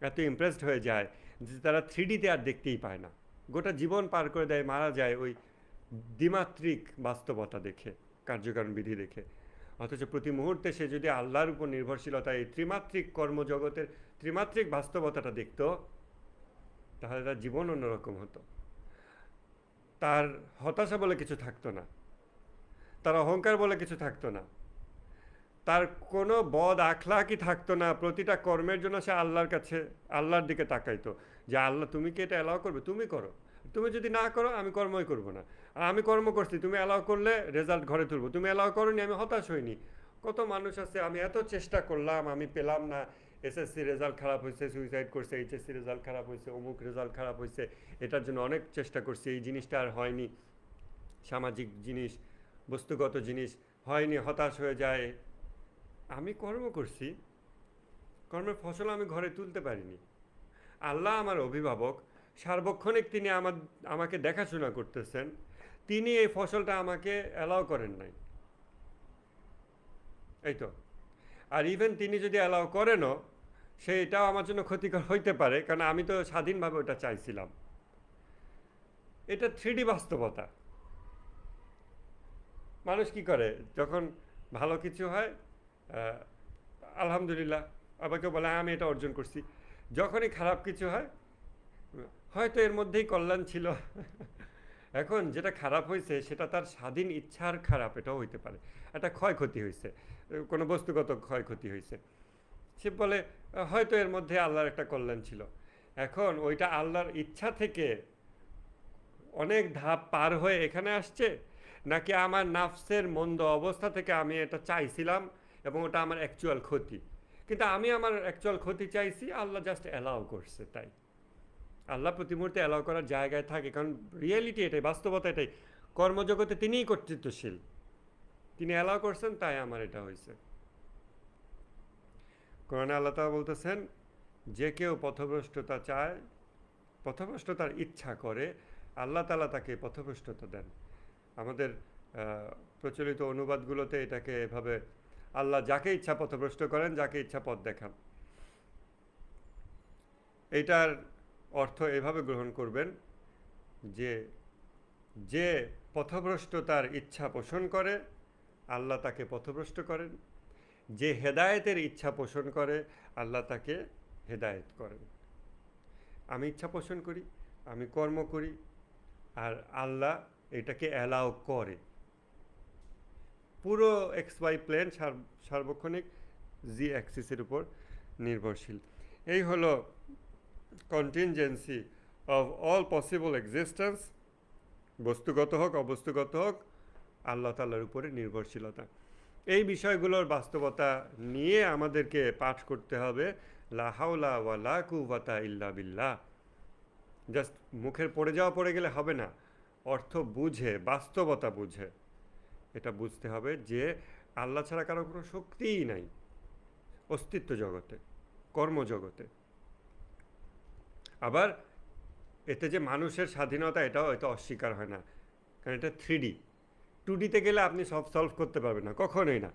এত ইমপ্রেসড হয়ে যায় যে তারা 3Dতে আর দেখতেই পায় না, গোটা জীবন পার করে দেয়, মারা যায় ওই দ্বিমাত্রিক বাস্তবতা দেখে, কার্যকারণ বিধি দেখে। অথচ প্রতি মুহূর্তে সে যদি আল্লাহর উপর নির্ভরশীলতা, এই ত্রিমাত্রিক কর্মজগতের ত্রিমাত্রিক বাস্তবতাটা দেখত, তাহলে তার জীবন অন্যরকম হতো। তার হতাশা বলে কিছু থাকতো না, তার অহংকার বলে কিছু থাকতো না, তার কোনো বদ আখলাকি থাকতো না। প্রতিটা কর্মের জন্য সে আল্লাহর দিকে তাকাইতো যে আল্লাহ তুমি কি এটা অ্যালাউ করবে, তুমি করো, তুমি যদি না করো আমি কর্মই করব না। আর আমি কর্ম করছি, তুমি অ্যালাউ করলে রেজাল্ট ঘরে তুলবো, তুমি অ্যালাউ করোনি আমি হতাশ হইনি। কত মানুষ আছে, আমি এত চেষ্টা করলাম আমি পেলাম না, এসএসসি রেজাল্ট খারাপ হয়েছে, সুইসাইড করছে, এইচএসসি রেজাল্ট খারাপ হয়েছে, অমুক রেজাল্ট খারাপ হয়েছে, এটার জন্য অনেক চেষ্টা করছি, এই জিনিসটা আর হয়নি, সামাজিক জিনিস, বস্তুগত জিনিস হয়নি, হতাশ হয়ে যায়। আমি কর্ম করছি, কর্মের ফসল আমি ঘরে তুলতে পারিনি। আল্লাহ আমার অভিভাবক, সার্বক্ষণিক তিনি আমাকে দেখাশোনা করতেছেন, তিনি এই ফসলটা আমাকে অ্যালাউ করেন নাই, এই তো। আর ইভেন তিনি যদি অ্যালাউ করেনও, সেটাও আমার জন্য ক্ষতিকর হইতে পারে, কারণ আমি তো স্বাধীনভাবে ওটা চাইছিলাম। এটা 3D বাস্তবতা। মানুষ কি করে, যখন ভালো কিছু হয় আলহামদুলিল্লাহ, আবার কেউ বলে আমি এটা অর্জন করছি। যখনই খারাপ কিছু হয়, হয়তো এর মধ্যেই কল্যাণ ছিল। এখন যেটা খারাপ হয়েছে সেটা তার স্বাধীন ইচ্ছার খারাপ, এটাও হইতে পারে। একটা ক্ষয়ক্ষতি হয়েছে, কোনো বস্তুগত ক্ষয়ক্ষতি হয়েছে, সে বলে হয়তো এর মধ্যে আল্লাহর একটা কল্যাণ ছিল। এখন ওইটা আল্লাহর ইচ্ছা থেকে অনেক ধাপ পার হয়ে এখানে আসছে, নাকি আমার নাফসের মন্দ অবস্থা থেকে আমি এটা চাইছিলাম এবং ওটা আমার অ্যাকচুয়াল ক্ষতি, কিন্তু আমি আমার অ্যাকচুয়াল ক্ষতি চাইছি, আল্লাহ জাস্ট অ্যালাউ করছে। তাই আল্লাহ প্রতি মুহূর্তে অ্যালাউ করার জায়গায় থাকে, কারণ রিয়েলিটি এটাই, বাস্তবতা এটাই, কর্মজগতে তিনিই কর্তৃত্বশীল, তিনি অ্যালাউ করছেন, তাই আমার এটা হয়েছে। কোরআনে আল্লাহ তাআলা বলতেছেন, যে কেউ পথভ্রষ্টতা চায়, পথভ্রষ্টতার ইচ্ছা করে, আল্লাহ তাআলা তাকে পথভ্রষ্টতা দেন। আমাদের প্রচলিত অনুবাদগুলোতে এটাকে এভাবে, আল্লাহ যাকে ইচ্ছা পথভ্রষ্ট করেন, যাকে ইচ্ছা পথ দেখান। এইটার অর্থ এভাবে গ্রহণ করবেন যে যে পথভ্রষ্টতার ইচ্ছা পোষণ করে আল্লাহ তাকে পথভ্রষ্ট করেন, যে হেদায়েতের ইচ্ছা পোষণ করে আল্লাহ তাকে হেদায়েত করেন। আমি ইচ্ছা পোষণ করি, আমি কর্ম করি, আর আল্লাহ এটাকে অ্যালাউ করে। পুরো এক্স ওয়াই প্লেন সার্বক্ষণিক জি অ্যাক্সিসের উপর নির্ভরশীল। এই হলো contingency of all possible existence, বস্তুগত হোক অবস্তুগত হোক, আল্লাহ তাআলার উপরে নির্ভরশীলতা। এই বিষয়গুলোর বাস্তবতা নিয়ে আমাদেরকে পাঠ করতে হবে লা হাওলা ওয়ালা কুওয়াতা ইল্লা বিল্লাহ। জাস্ট মুখের পড়ে গেলে হবে না, অর্থ বুঝে, বাস্তবতা বুঝে এটা বুঝতে হবে যে আল্লাহ ছাড়া কারো কোনো শক্তিই নাই অস্তিত্ব জগতে, কর্মজগতে। আবার এতে যে মানুষের স্বাধীনতা, এটাও হয়তো অস্বীকার হয় না, কারণ এটা 3D। 2Dতে গেলে আপনি সব সলভ করতে পারবেন না, কখনোই না।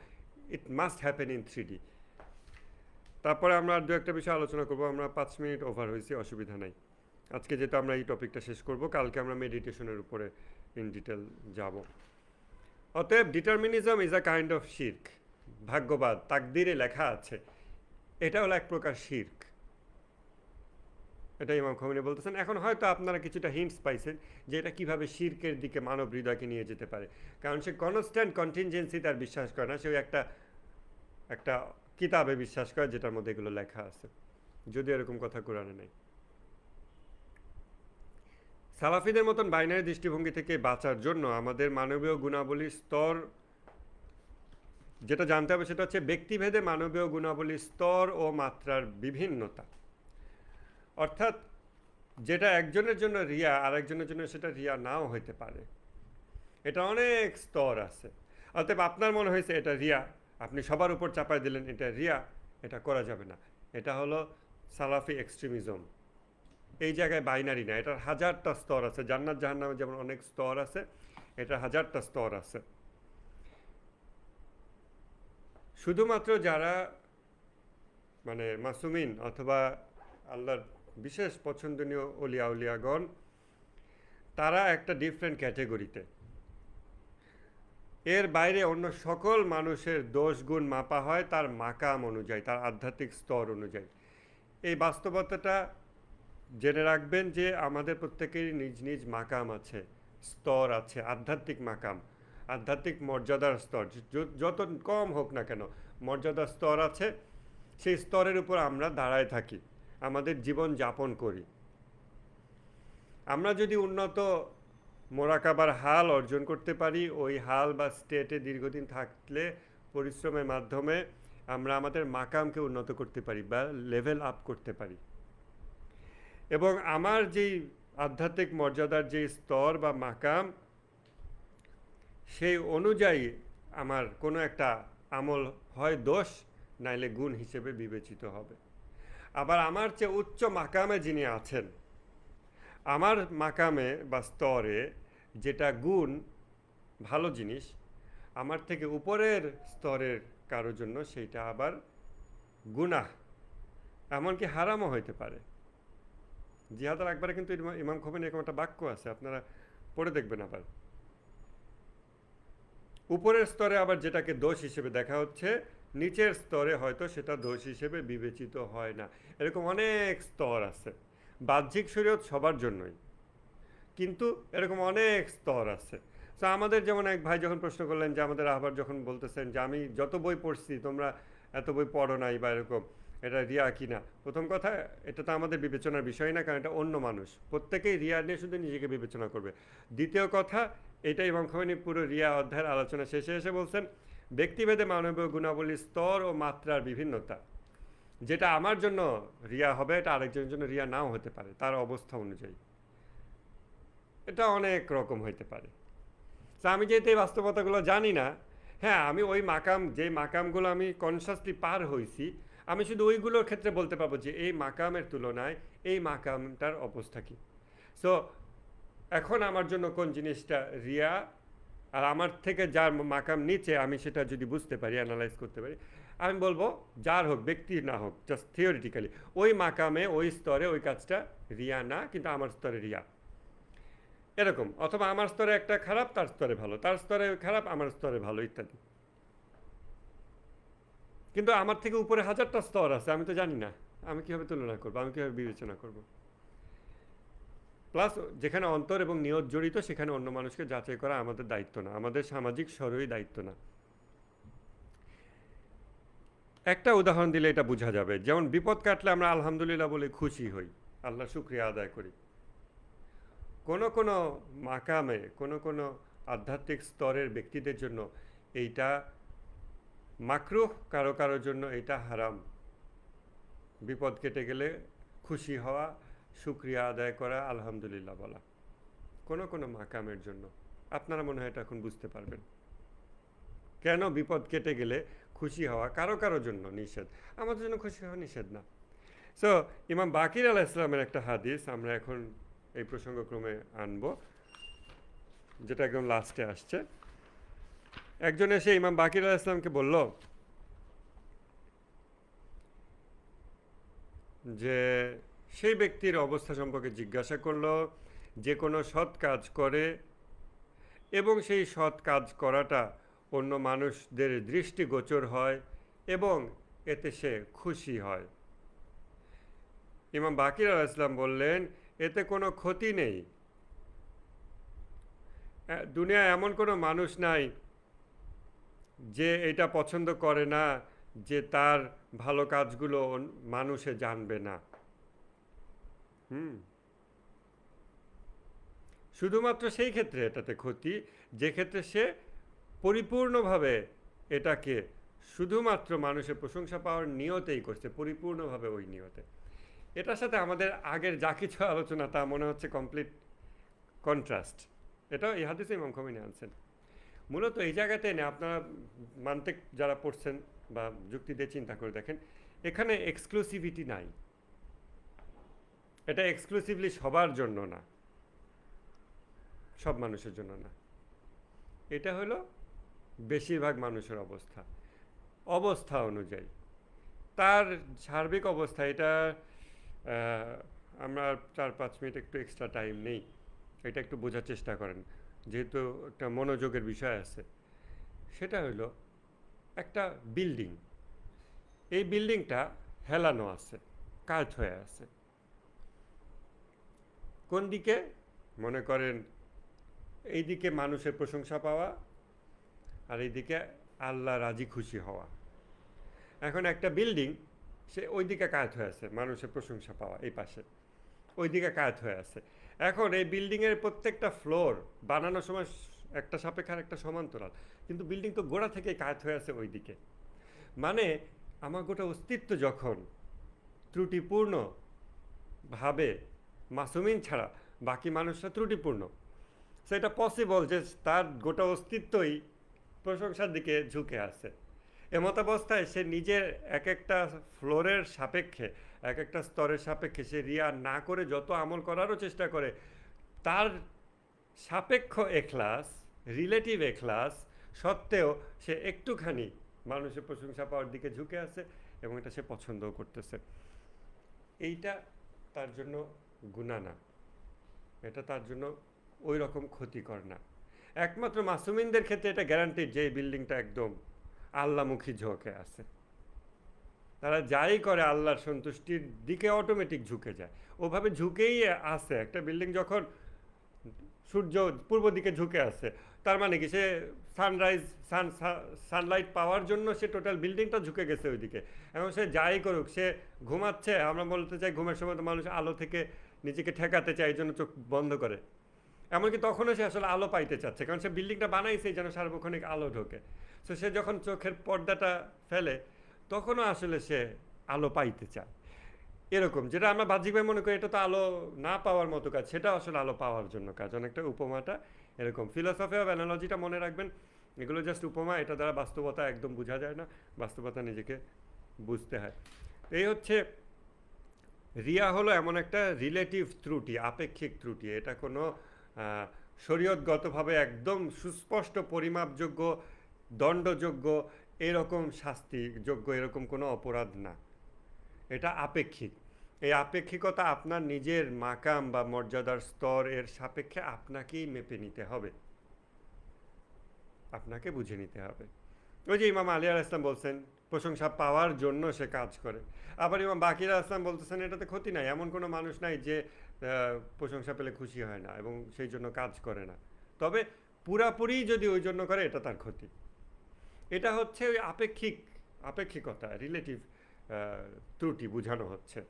It must happen in 3D। তারপরে আমরা আর দু একটা বিষয় আলোচনা করবো। আমরা 5 মিনিট ওভার হয়েছি, অসুবিধা নাই। আজকে যেহেতু আমরা এই টপিকটা শেষ করব, কালকে আমরা মেডিটেশনের উপরে ইন ডিটেল যাব। অতএব determinism is a kind of শির্ক। ভাগ্যবাদ, তাকদিরে লেখা আছে, এটা হলো এক প্রকার শির্ক। এটা ইমাম খোমেনি বলতেছেন। এখন হয়তো আপনারা কিছুটা হিন্টস পাইছেন যে এটা কীভাবে শির্কের দিকে মানব হৃদয়কে নিয়ে যেতে পারে, কারণ সে কনস্ট্যান্ট কন্টিনজেন্সি তার বিশ্বাস করে না, সে একটা কিতাবে বিশ্বাস করে যেটার মধ্যে এগুলো লেখা আছে, যদি এরকম কথা কোরআনে নেই। সালাফিদের মতন বাইনারি দৃষ্টিভঙ্গি থেকে বাঁচার জন্য আমাদের মানবীয় গুণাবলীর স্তর যেটা জানতে হবে সেটা হচ্ছে ব্যক্তিভেদে মানবীয় গুণাবলীর স্তর ও মাত্রার বিভিন্নতা। অর্থাৎ যেটা একজনের জন্য রিয়া আরেকজনের জন্য সেটা রিয়া নাও হইতে পারে। এটা অনেক স্তর আছে। অতএব আপনার মনে হয়েছে এটা রিয়া, আপনি সবার উপর চাপায় দিলেন এটা রিয়া, এটা করা যাবে না। এটা হলো সালাফি এক্সট্রিমিজম। এই জায়গায় বাইনারি না, এটার হাজারটা স্তর আছে। জান্নাত জাহান্নামে যেমন অনেক স্তর আছে, এটার হাজারটা স্তর আছে। শুধুমাত্র যারা মানে মাসুমিন অথবা আল্লাহর বিশেষ পছন্দনীয় অলিয়া উলিয়াগণ, তারা একটা ডিফারেন্ট ক্যাটেগরিতে। এর বাইরে অন্য সকল মানুষের দোষ গুণ মাপা হয় তার মাকাম অনুযায়ী, তার আধ্যাত্মিক স্তর অনুযায়ী। এই বাস্তবতাটা জেনে রাখবেন যে আমাদের প্রত্যেকেরই নিজ নিজ মাকাম আছে, স্তর আছে, আধ্যাত্মিক মাকাম, আধ্যাত্মিক মর্যাদার স্তর। যত কম হোক না কেন, মর্যাদার স্তর আছে। সেই স্তরের উপর আমরা দাঁড়ায় থাকি, আমাদের জীবন যাপন করি। আমরা যদি উন্নত মোরাকাবার হাল অর্জন করতে পারি, ওই হাল বা স্টেটে দীর্ঘদিন থাকলে পরিশ্রমের মাধ্যমে আমরা আমাদের মাকামকে উন্নত করতে পারি বা লেভেল আপ করতে পারি। এবং আমার যেই আধ্যাত্মিক মর্যাদার যে স্তর বা মাকাম, সেই অনুযায়ী আমার কোনো একটা আমল হয় দোষ নাইলে গুণ হিসেবে বিবেচিত হবে। আবার আমার চেয়ে উচ্চ মাকামে যিনি আছেন, আমার মাকামে বা স্তরে যেটা গুণ ভালো জিনিস, আমার থেকে উপরের স্তরের কারোর জন্য সেইটা আবার গুনাহ, এমনকি হারামও হইতে পারে। জিহাদুল আকবরে কিন্তু ইমাম খোমেনি এরকম একটা বাক্য আছে, আপনারা পড়ে দেখবেন। আবার উপরের স্তরে আবার যেটাকে দোষ হিসেবে দেখা হচ্ছে, নিচের স্তরে হয়তো সেটা দোষ হিসেবে বিবেচিত হয় না। এরকম অনেক স্তর আছে। বাহ্যিক শরীয়ত সবার জন্যই, কিন্তু এরকম অনেক স্তর আছে। তো আমাদের যেমন এক ভাই যখন প্রশ্ন করলেন যে আমাদের আবার যখন বলতেছেন যে আমি যত বই পড়ছি তোমরা এত বই পড়ো নাই বা এরকম, এটা রিয়া কি না। প্রথম কথা, এটা তো আমাদের বিবেচনার বিষয় না, কারণ এটা অন্য মানুষ, প্রত্যেকেই রিয়া নিয়ে শুধু নিজেকে বিবেচনা করবে। দ্বিতীয় কথা, এটা ইমাম খোমেনি পুরো রিয়া অধ্যায়ের আলোচনা শেষে এসে বলছেন ব্যক্তিভেদে মানবীয় গুণাবলীর স্তর ও মাত্রার বিভিন্নতা। যেটা আমার জন্য রিয়া হবে এটা আরেকজনের জন্য রিয়া নাও হতে পারে, তার অবস্থা অনুযায়ী। এটা অনেক রকম হইতে পারে। তো আমি যেহেতু এই বাস্তবতাগুলো জানি না, হ্যাঁ আমি ওই মাকাম, যে মাকামগুলো আমি কনসাসলি পার হয়েছি, আমি শুধু ওইগুলোর ক্ষেত্রে বলতে পারবো যে এই মাকামের তুলনায় এই মাকামটার অবস্থা কী। সো এখন আমার জন্য কোন জিনিসটা রিয়া, আর আমার থেকে যার মাকাম নিচে আমি সেটা যদি বুঝতে পারি, অ্যানালাইজ করতে পারি, আমি বলবো যার হোক, ব্যক্তি না হোক, জাস্ট থিওরিটিক্যালি ওই মাকামে ওই স্তরে ওই কাজটা রিয়া না, কিন্তু আমার স্তরে রিয়া, এরকম। অথবা আমার স্তরে একটা খারাপ, তার স্তরে ভালো, তার স্তরে খারাপ, আমার স্তরে ভালো, ইত্যাদি। কিন্তু আমার থেকে উপরে হাজারটা স্তর আছে, আমি তো জানি না, আমি কীভাবে তুলনা করবো, আমি কীভাবে বিবেচনা করব। প্লাস যেখানে অন্তর এবং নিয়ত জড়িত, সেখানে অন্য মানুষকে যাচাই করা আমাদের দায়িত্ব না, আমাদের সামাজিক স্তরেই দায়িত্ব না। একটা উদাহরণ দিলে এটা বোঝা যাবে। যেমন বিপদ কাটলে আমরা আলহামদুলিল্লাহ বলে খুশি হই, আল্লাহ শুকরিয়া আদায় করি। কোনো কোনো মাকামে, কোনো কোনো আধ্যাত্মিক স্তরের ব্যক্তিদের জন্য এইটা মাকরুহ, কারো কারোর জন্য এটা হারাম। বিপদ কেটে গেলে খুশি হওয়া, শুকরিয়া আদায় করা, আলহামদুলিল্লাহ বলা, কোনো কোনো মাকামের জন্য। আপনারা মনে হয় এটা এখন বুঝতে পারবেন কেন বিপদ কেটে গেলে খুশি হওয়া কারো কারোর জন্য নিষেধ, আমাদের জন্য খুশি হওয়া নিষেধ না। সো ইমাম বাকির আলাইহিস সালামের একটা হাদিস আমরা এখন এই প্রসঙ্গক্রমে আনব, যেটা একদম লাস্টে আসছে। একজন এসে ইমাম বাকির আলাইহিস সালামকে বলল যে সেই ব্যক্তির অবস্থা সম্পর্কে জিজ্ঞাসা করলো যে কোনো সৎ কাজ করে এবং সেই সৎ কাজ করাটা অন্য মানুষদের দৃষ্টিগোচর হয় এবং এতে সে খুশি হয়। ইমাম বাকির আলাইহিস সালাম বললেন, এতে কোনো ক্ষতি নেই। দুনিয়ায় এমন কোনো মানুষ নাই যে এটা পছন্দ করে না যে তার ভালো কাজগুলো মানুষে জানবে না। শুধুমাত্র সেই ক্ষেত্রে এটাতে ক্ষতি যে ক্ষেত্রে সে পরিপূর্ণভাবে এটাকে শুধুমাত্র মানুষের প্রশংসা পাওয়ার নিয়তেই করছে, পরিপূর্ণভাবে ওই নিয়তে। এটার সাথে আমাদের আগের যা কিছু আলোচনা তা মনে হচ্ছে কমপ্লিট কন্ট্রাস্ট। এটা এই হাদিসে ইমাম খোমেনি আনছেন। মূলত এই জায়গাতে এনে আপনারা মানতে যারা পড়ছেন বা যুক্তি দিয়ে চিন্তা করে দেখেন, এখানে এক্সক্লুসিভিটি নাই। এটা এক্সক্লুসিভলি সবার জন্য না, সব মানুষের জন্য না। এটা হলো বেশিরভাগ মানুষের অবস্থা, অবস্থা অনুযায়ী তার সার্বিক অবস্থা। এটা আমরা 4-5 মিনিট একটু এক্সট্রা টাইম নেই, এটা একটু বোঝার চেষ্টা করেন, যেহেতু একটা মনোযোগের বিষয় আছে। সেটা হলো একটা বিল্ডিং, এই বিল্ডিংটা হেলানো আছে, কাজ হয়ে আছে। কোন দিকে? মনে করেন এইদিকে মানুষের প্রশংসা পাওয়া, আর এইদিকে আল্লাহ রাজি খুশি হওয়া। এখন একটা বিল্ডিং, সে ওইদিকে কাজ হয়ে আছে, মানুষের প্রশংসা পাওয়া এই পাশে, ওইদিকে কাজ হয়ে আছে। এখন এই বিল্ডিংয়ের প্রত্যেকটা ফ্লোর বানানোর সময় একটা সাপেক্ষে আর একটা সমান্তরাল, কিন্তু বিল্ডিং তো গোড়া থেকে কাজ হয়ে আছে ওইদিকে। মানে আমার গোটা অস্তিত্ব যখন ত্রুটিপূর্ণ ভাবে, মাসুমিন ছাড়া বাকি মানুষরা ত্রুটিপূর্ণ, সেটা পসিবল যে তার গোটা অস্তিত্বই প্রশংসার দিকে ঝুঁকে আছে। এমতাবস্থায় সে নিজের এক একটা ফ্লোরের সাপেক্ষে, এক একটা স্তরের সাপেক্ষে সে রিয়া না করে যত আমল করারও চেষ্টা করে, তার সাপেক্ষ এখলাস, রিলেটিভ এখলাস সত্ত্বেও সে একটুখানি মানুষের প্রশংসা পাওয়ার দিকে ঝুঁকে আছে, এবং এটা সে পছন্দও করতেছে। এইটা তার জন্য গুনাহ না, এটা তার জন্য ওই রকম ক্ষতিকর না। একমাত্র মাসুমিনদের ক্ষেত্রে এটা গ্যারান্টিড যে এই বিল্ডিংটা একদম আল্লাহমুখী ঝোঁকে আছে। তারা যাই করে আল্লাহর সন্তুষ্টির দিকে অটোমেটিক ঝুঁকে যায়, ওভাবে ঝুঁকেই আছে। একটা বিল্ডিং যখন সূর্য পূর্ব দিকে ঝুঁকে আছে, তার মানে কি সে সানলাইট পাওয়ার জন্য সে টোটাল বিল্ডিংটা ঝুঁকে গেছে ওইদিকে। এখন সে যাই করুক, সে ঘুমাচ্ছে, আমরা বলতে চাই ঘুমের সময় তো মানুষ আলো থেকে নিজেকে ঠেকাতে চায়, এই জন্য চোখ বন্ধ করে। এমনকি তখনও সে আসলে আলো পাইতে চাচ্ছে, কারণ সে বিল্ডিংটা বানাইছে যেন সার্বক্ষণিক আলো ঢোকে। তো সে যখন চোখের পর্দাটা ফেলে, তখনও আসলে সে আলো পাইতে চায়। এরকম যেটা আমরা বাহ্যিকভাবে মনে করি এটা তো আলো না পাওয়ার মতো কাজ, সেটা আসলে আলো পাওয়ার জন্য কাজ। অনেকটা উপমাটা এরকম। ফিলোসফি অফ অ্যানালজিটা মনে রাখবেন, এগুলো জাস্ট উপমা, এটা দ্বারা বাস্তবতা একদম বোঝা যায় না, বাস্তবতা নিজেকে বুঝতে হয়। এই হচ্ছে রিয়া হলো এমন একটা রিলেটিভ ত্রুটি, আপেক্ষিক ত্রুটি। এটা কোনো শরীয়তগতভাবে একদম সুস্পষ্ট পরিমাপযোগ্য, দণ্ডযোগ্য, এরকম শাস্তিযোগ্য এরকম কোনো অপরাধ না। এটা আপেক্ষিক। এই আপেক্ষিকতা আপনার নিজের মাকাম বা মর্যাদার স্তর এর সাপেক্ষে আপনাকেই মেপে নিতে হবে, আপনাকে বুঝে নিতে হবে। ওই যে ইমাম আলী আলাইহিস সালাম বলছেন প্রশংসা পাওয়ার জন্য সে কাজ করে। আবার ইমাম বাকির আসলাম বলতেছেন এটাতে ক্ষতি নাই, এমন কোনো মানুষ নাই যে প্রশংসা পেলে খুশি হয় না এবং সেই জন্য কাজ করে না। তবে পুরাপুরি যদি ওই জন্য করে, এটা তার ক্ষতি। এটা হচ্ছে ওই আপেক্ষিকতা, রিলেটিভ ত্রুটি বোঝানো হচ্ছে।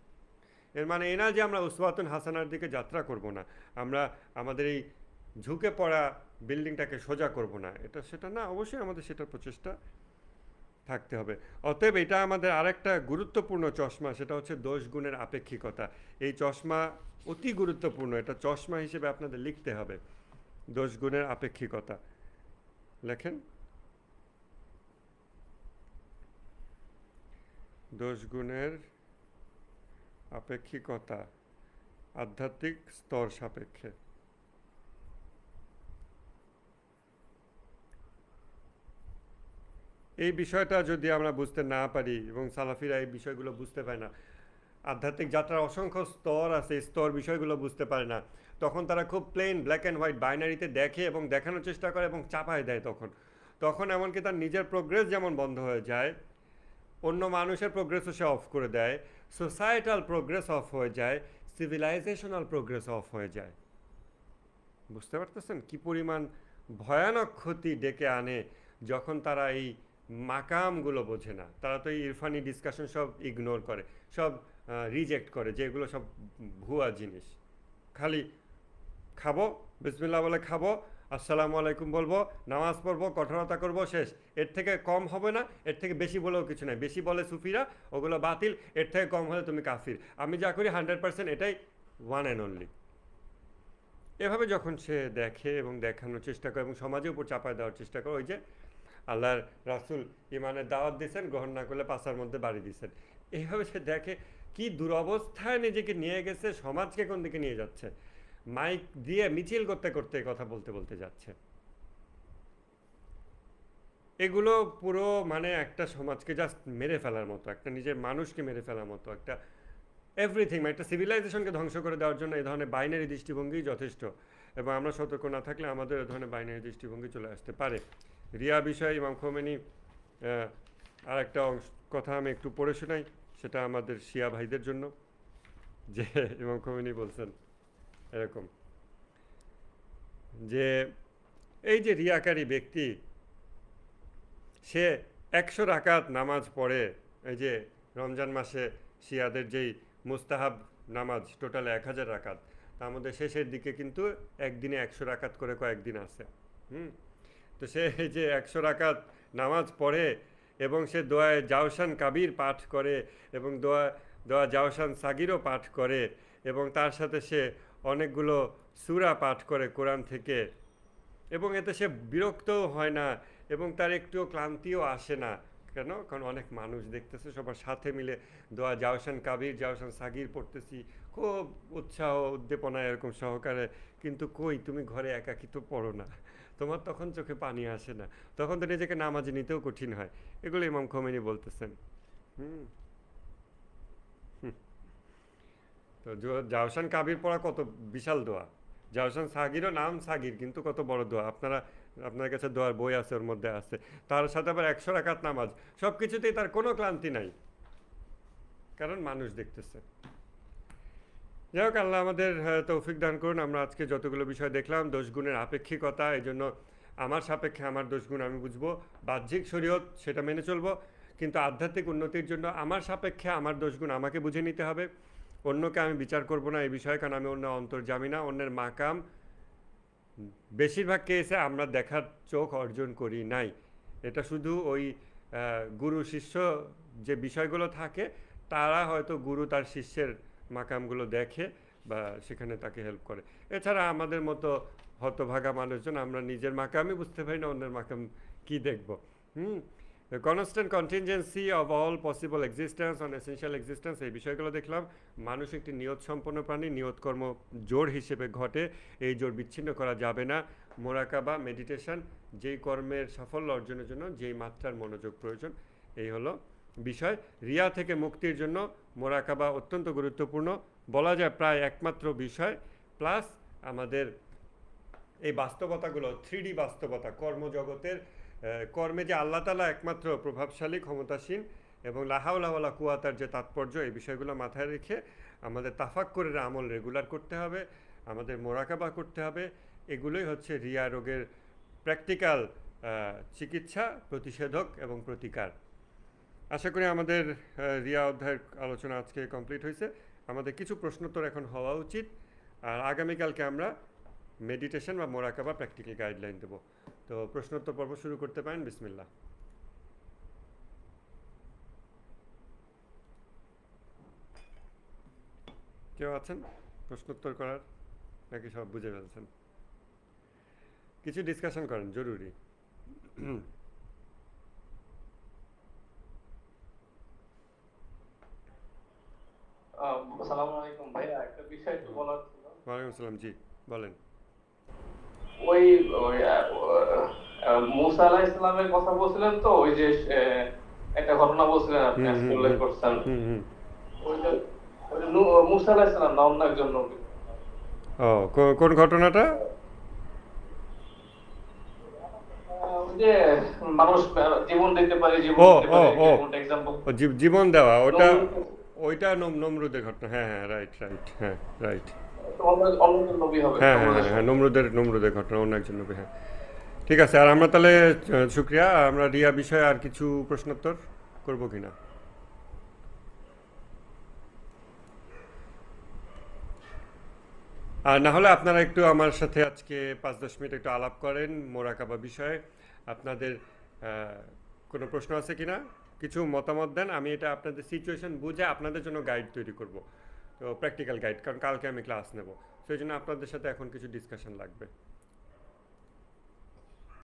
এর মানে এ না যে আমরা উসওয়াতুন হাসানার দিকে যাত্রা করব না, আমরা আমাদের এই ঝুঁকে পড়া বিল্ডিংটাকে সোজা করব না, এটা সেটা না। অবশ্যই আমাদের সেটার প্রচেষ্টা থাকতে হবে। অতএব এটা আমাদের আরেকটা গুরুত্বপূর্ণ চশমা, সেটা হচ্ছে দোষ গুণের আপেক্ষিকতা। এই চশমা অতি গুরুত্বপূর্ণ, এটা চশমা হিসেবে আপনাদের লিখতে হবে। দোষ গুণের আপেক্ষিকতা লেখেন। দোষ গুণের আপেক্ষিকতা আধ্যাত্মিক স্তর সাপেক্ষে। এই বিষয়টা যদি আমরা বুঝতে না পারি, এবং সালাফিরা এই বিষয়গুলো বুঝতে পারে না, আধ্যাত্মিক যাত্রার অসংখ্য স্তর আছে, স্তর বিষয়গুলো বুঝতে পারে না, তখন তারা খুব প্লেন ব্ল্যাক অ্যান্ড হোয়াইট বাইনারিতে দেখে এবং দেখানোর চেষ্টা করে এবং চাপায় দেয়। তখন এমনকি তার নিজের প্রোগ্রেস যেমন বন্ধ হয়ে যায়, অন্য মানুষের প্রোগ্রেসও সে অফ করে দেয়, সোসাইটাল প্রোগ্রেস অফ হয়ে যায়, সিভিলাইজেশনাল প্রোগ্রেস অফ হয়ে যায়। বুঝতে পারতেছেন কি পরিমাণ ভয়ানক ক্ষতি ডেকে আনে যখন তারা এই মাকামগুলো বোঝে না। তারা তো এই ইরফানি ডিসকাশন সব ইগনোর করে, সব রিজেক্ট করে, যে এগুলো সব ভুয়া জিনিস। খালি খাবো, বিসমিল্লাহ বলে খাবো, আসসালামু আলাইকুম বলবো, নামাজ পড়বো, কঠোরতা করবো, শেষ। এর থেকে কম হবে না, এর থেকে বেশি বলেও কিছু নাই। বেশি বলে সুফিরা, ওগুলো বাতিল। এর থেকে কম হলে তুমি কাফির। আমি যা করি 100% এটাই ওয়ান অ্যান্ড অনলি। এভাবে যখন সে দেখে এবং দেখানোর চেষ্টা করে এবং সমাজের উপর চাপায় দেওয়ার চেষ্টা করে, ওই যে আল্লাহর রাসূল ইমানের দাওয়াত দিয়েছেন, গ্রহণ না করলে পাছার মধ্যে বাড়ি দিয়েছেন, এইভাবে সে দেখে কি দুরবস্থায় নিজেকে নিয়ে গেছে, সমাজকে কোন দিকে নিয়ে যাচ্ছে। মাইক দিয়ে মিছিল করতে করতে কথা বলতে বলতে যাচ্ছে। এগুলো পুরো মানে একটা সমাজকে জাস্ট মেরে ফেলার মতো, একটা নিজের মানুষকে মেরে ফেলার মতো, একটা এভরিথিং, একটা সিভিলাইজেশনকে ধ্বংস করে দেওয়ার জন্য এই ধরনের বাইনারি দৃষ্টিভঙ্গি যথেষ্ট। এবং আমরা সতর্ক না থাকলে আমাদের এই ধরনের বাইনারি দৃষ্টিভঙ্গি চলে আসতে পারে। রিয়া বিষয়ে ইমাম খোমেনি আর একটা কথা আমি একটু পড়ে শোনাই, সেটা আমাদের শিয়া ভাইদের জন্য। যে ইমাম খোমেনি বলছেন এরকম যে এই যে রিয়াকারী ব্যক্তি, সে 100 রাকাত নামাজ পড়ে। এই যে রমজান মাসে শিয়াদের যেই মুস্তাহাব নামাজ টোটাল 1000 রাকাত, তার মধ্যে শেষের দিকে কিন্তু একদিনে 100 রাকাত করে কয়েকদিন আছে। তো সে এই যে 100 রাকাত নামাজ পড়ে এবং সে দোয়ায় জাওশান কাবির পাঠ করে এবং দোয়া জাওশান সাগিরও পাঠ করে এবং তার সাথে সে অনেকগুলো সূরা পাঠ করে কোরআন থেকে, এবং এতে সে বিরক্তও হয় না এবং তার একটুও ক্লান্তিও আসে না। কেন? কারণ অনেক মানুষ দেখতেছে, সবার সাথে মিলে দোয়া জাওশান কাবির জাওশান সাগির পড়তেছি, খুব উৎসাহ উদ্দীপনা এরকম সহকারে। কিন্তু কই, তুমি ঘরে একাকী তো পড়ো না, তোমার তখন চোখে পানি আসে না, তখন তো নিজেকে নামাজে নিতেও কঠিন হয়। এগুলো ইমাম খোমেনি বলতেছেন। হুম তো জাওশান কাবির পড়া কত বিশাল দোয়া। জাওশান সাগিরও নাম সাগির, কিন্তু কত বড় দোয়া। আপনার কাছে দোয়ার বই আছে, ওর মধ্যে আছে। তার সাথে আবার 100 রাকাত নামাজ, সব কিছুতেই তার কোনো ক্লান্তি নাই, কারণ মানুষ দেখতেছে। যাই হোক, আল্লাহ আমাদের তৌফিক দান করুন। আমরা আজকে যতগুলো বিষয় দেখলাম, দোষগুণের আপেক্ষিকতা, এই জন্য আমার সাপেক্ষে আমার দোষগুণ আমি বুঝবো, বাহ্যিক শরীয়ত সেটা মেনে চলবো, কিন্তু আধ্যাত্মিক উন্নতির জন্য আমার সাপেক্ষে আমার দোষগুণ আমাকে বুঝে নিতে হবে। অন্যকে আমি বিচার করব না এই বিষয়ে, কারণ আমি অন্য অন্তর্যামী না। অন্যের মাকাম বেশিরভাগ কেসে আমরা দেখার চোখ অর্জন করি নাই। এটা শুধু ওই গুরু শিষ্য যে বিষয়গুলো থাকে, তারা হয়তো গুরু তার শিষ্যের মাকামগুলো দেখে বা সেখানে তাকে হেল্প করে। এছাড়া আমাদের মতো হতভাগা মানুষজন আমরা নিজের মাকামই বুঝতে পারি না, অন্যের মাকাম কি দেখব। The constant contingency of all possible existence on essential existence, এই বিষয়গুলো দেখলাম। মানুষ একটি নিয়ত সম্পন্ন প্রাণী, নিয়ত কর্ম জোর হিসেবে ঘটে, এই জোর বিচ্ছিন্ন করা যাবে না। মোরাকাবা মেডিটেশন, যেই কর্মের সাফল্য অর্জনের জন্য যেই মাত্রার মনোযোগ প্রয়োজন, এই হলো বিষয়। রিয়া থেকে মুক্তির জন্য মোরাকাবা অত্যন্ত গুরুত্বপূর্ণ, বলা যায় প্রায় একমাত্র বিষয়। প্লাস আমাদের এই বাস্তবতাগুলো, 3D বাস্তবতা, কর্মজগতের কর্মে যে আল্লাহ তাআলা একমাত্র প্রভাবশালী, ক্ষমতাসীন এবং লা হাওলা ওয়ালা কুওয়াতার যে তাৎপর্য, এই বিষয়গুলো মাথায় রেখে আমাদের তাফাক্কুরের আমল রেগুলার করতে হবে, আমাদের মোরাকাবা করতে হবে। এগুলোই হচ্ছে রিয়া রোগের প্র্যাকটিক্যাল চিকিৎসা, প্রতিষেধক এবং প্রতিকার। আশা করি আমাদের রিয়া অধ্যায়ের আলোচনা আজকে কমপ্লিট হয়েছে। আমাদের কিছু প্রশ্নোত্তর এখন হওয়া উচিত, আর আগামীকালকে আমরা মেডিটেশন বা মোরাকাবা প্র্যাকটিক্যাল গাইডলাইন দেব। তো প্রশ্নোত্তর পর্ব শুরু করতে পারেন, বিসমিল্লাহ। কেউ আছেন প্রশ্নোত্তর করার, নাকি সব বুঝে ফেলছেন? কিছু ডিসকাশন করেন, জরুরি। আসসালামু আলাইকুম ভাইয়া, একটা বিষয় একটু বলার ছিল। ওয়ালাইকুম আসসালাম, জি বলেন। ওই ওই মুসা আলাইহিস সালামের কথা বলছিলেন তো, ওই যে একটা ঘটনা বলছিলেন, আপনি আজকে উল্লেখ করছেন। ওইটা মুসা আলাইহিস সালাম না অন্য একজন নবী? ও, কোন ঘটনাটা? ওই যে মানুষ জীবন দিতে পারে, জীবন ও দিতে ও পারে, ও কোনটা एग्जांपल? জীবন দেওয়া, ওইটা নমরুদের ঘটনা। হ্যাঁ হ্যাঁ, রাইট রাইট, হ্যাঁ রাইট। তো অন্য একজন নবী হবে? হ্যাঁ হ্যাঁ হ্যাঁ, নমরুদের ঘটনা, অন্য একজন নবী। হ্যাঁ, ঠিক আছে। আর আমরা তাহলে শুক্রিয়া, আমরা রিয়া বিষয়ে আর কিছু প্রশ্নোত্তর করবো কিনা? আর না হলে আপনারা একটু আমার সাথে আজকে 5-10 মিনিট একটু আলাপ করেন মোরাকাবা বিষয়ে। আপনাদের আহ, কোনো প্রশ্ন আছে কিনা, কিছু মতামত দেন, আমি এটা আপনাদের সিচুয়েশন বুঝে আপনাদের জন্য গাইড তৈরি করব। তো প্র্যাকটিক্যাল গাইড, কারণ কালকে আমি ক্লাস নেব, সেই জন্য আপনাদের সাথে এখন কিছু ডিসকাশন লাগবে।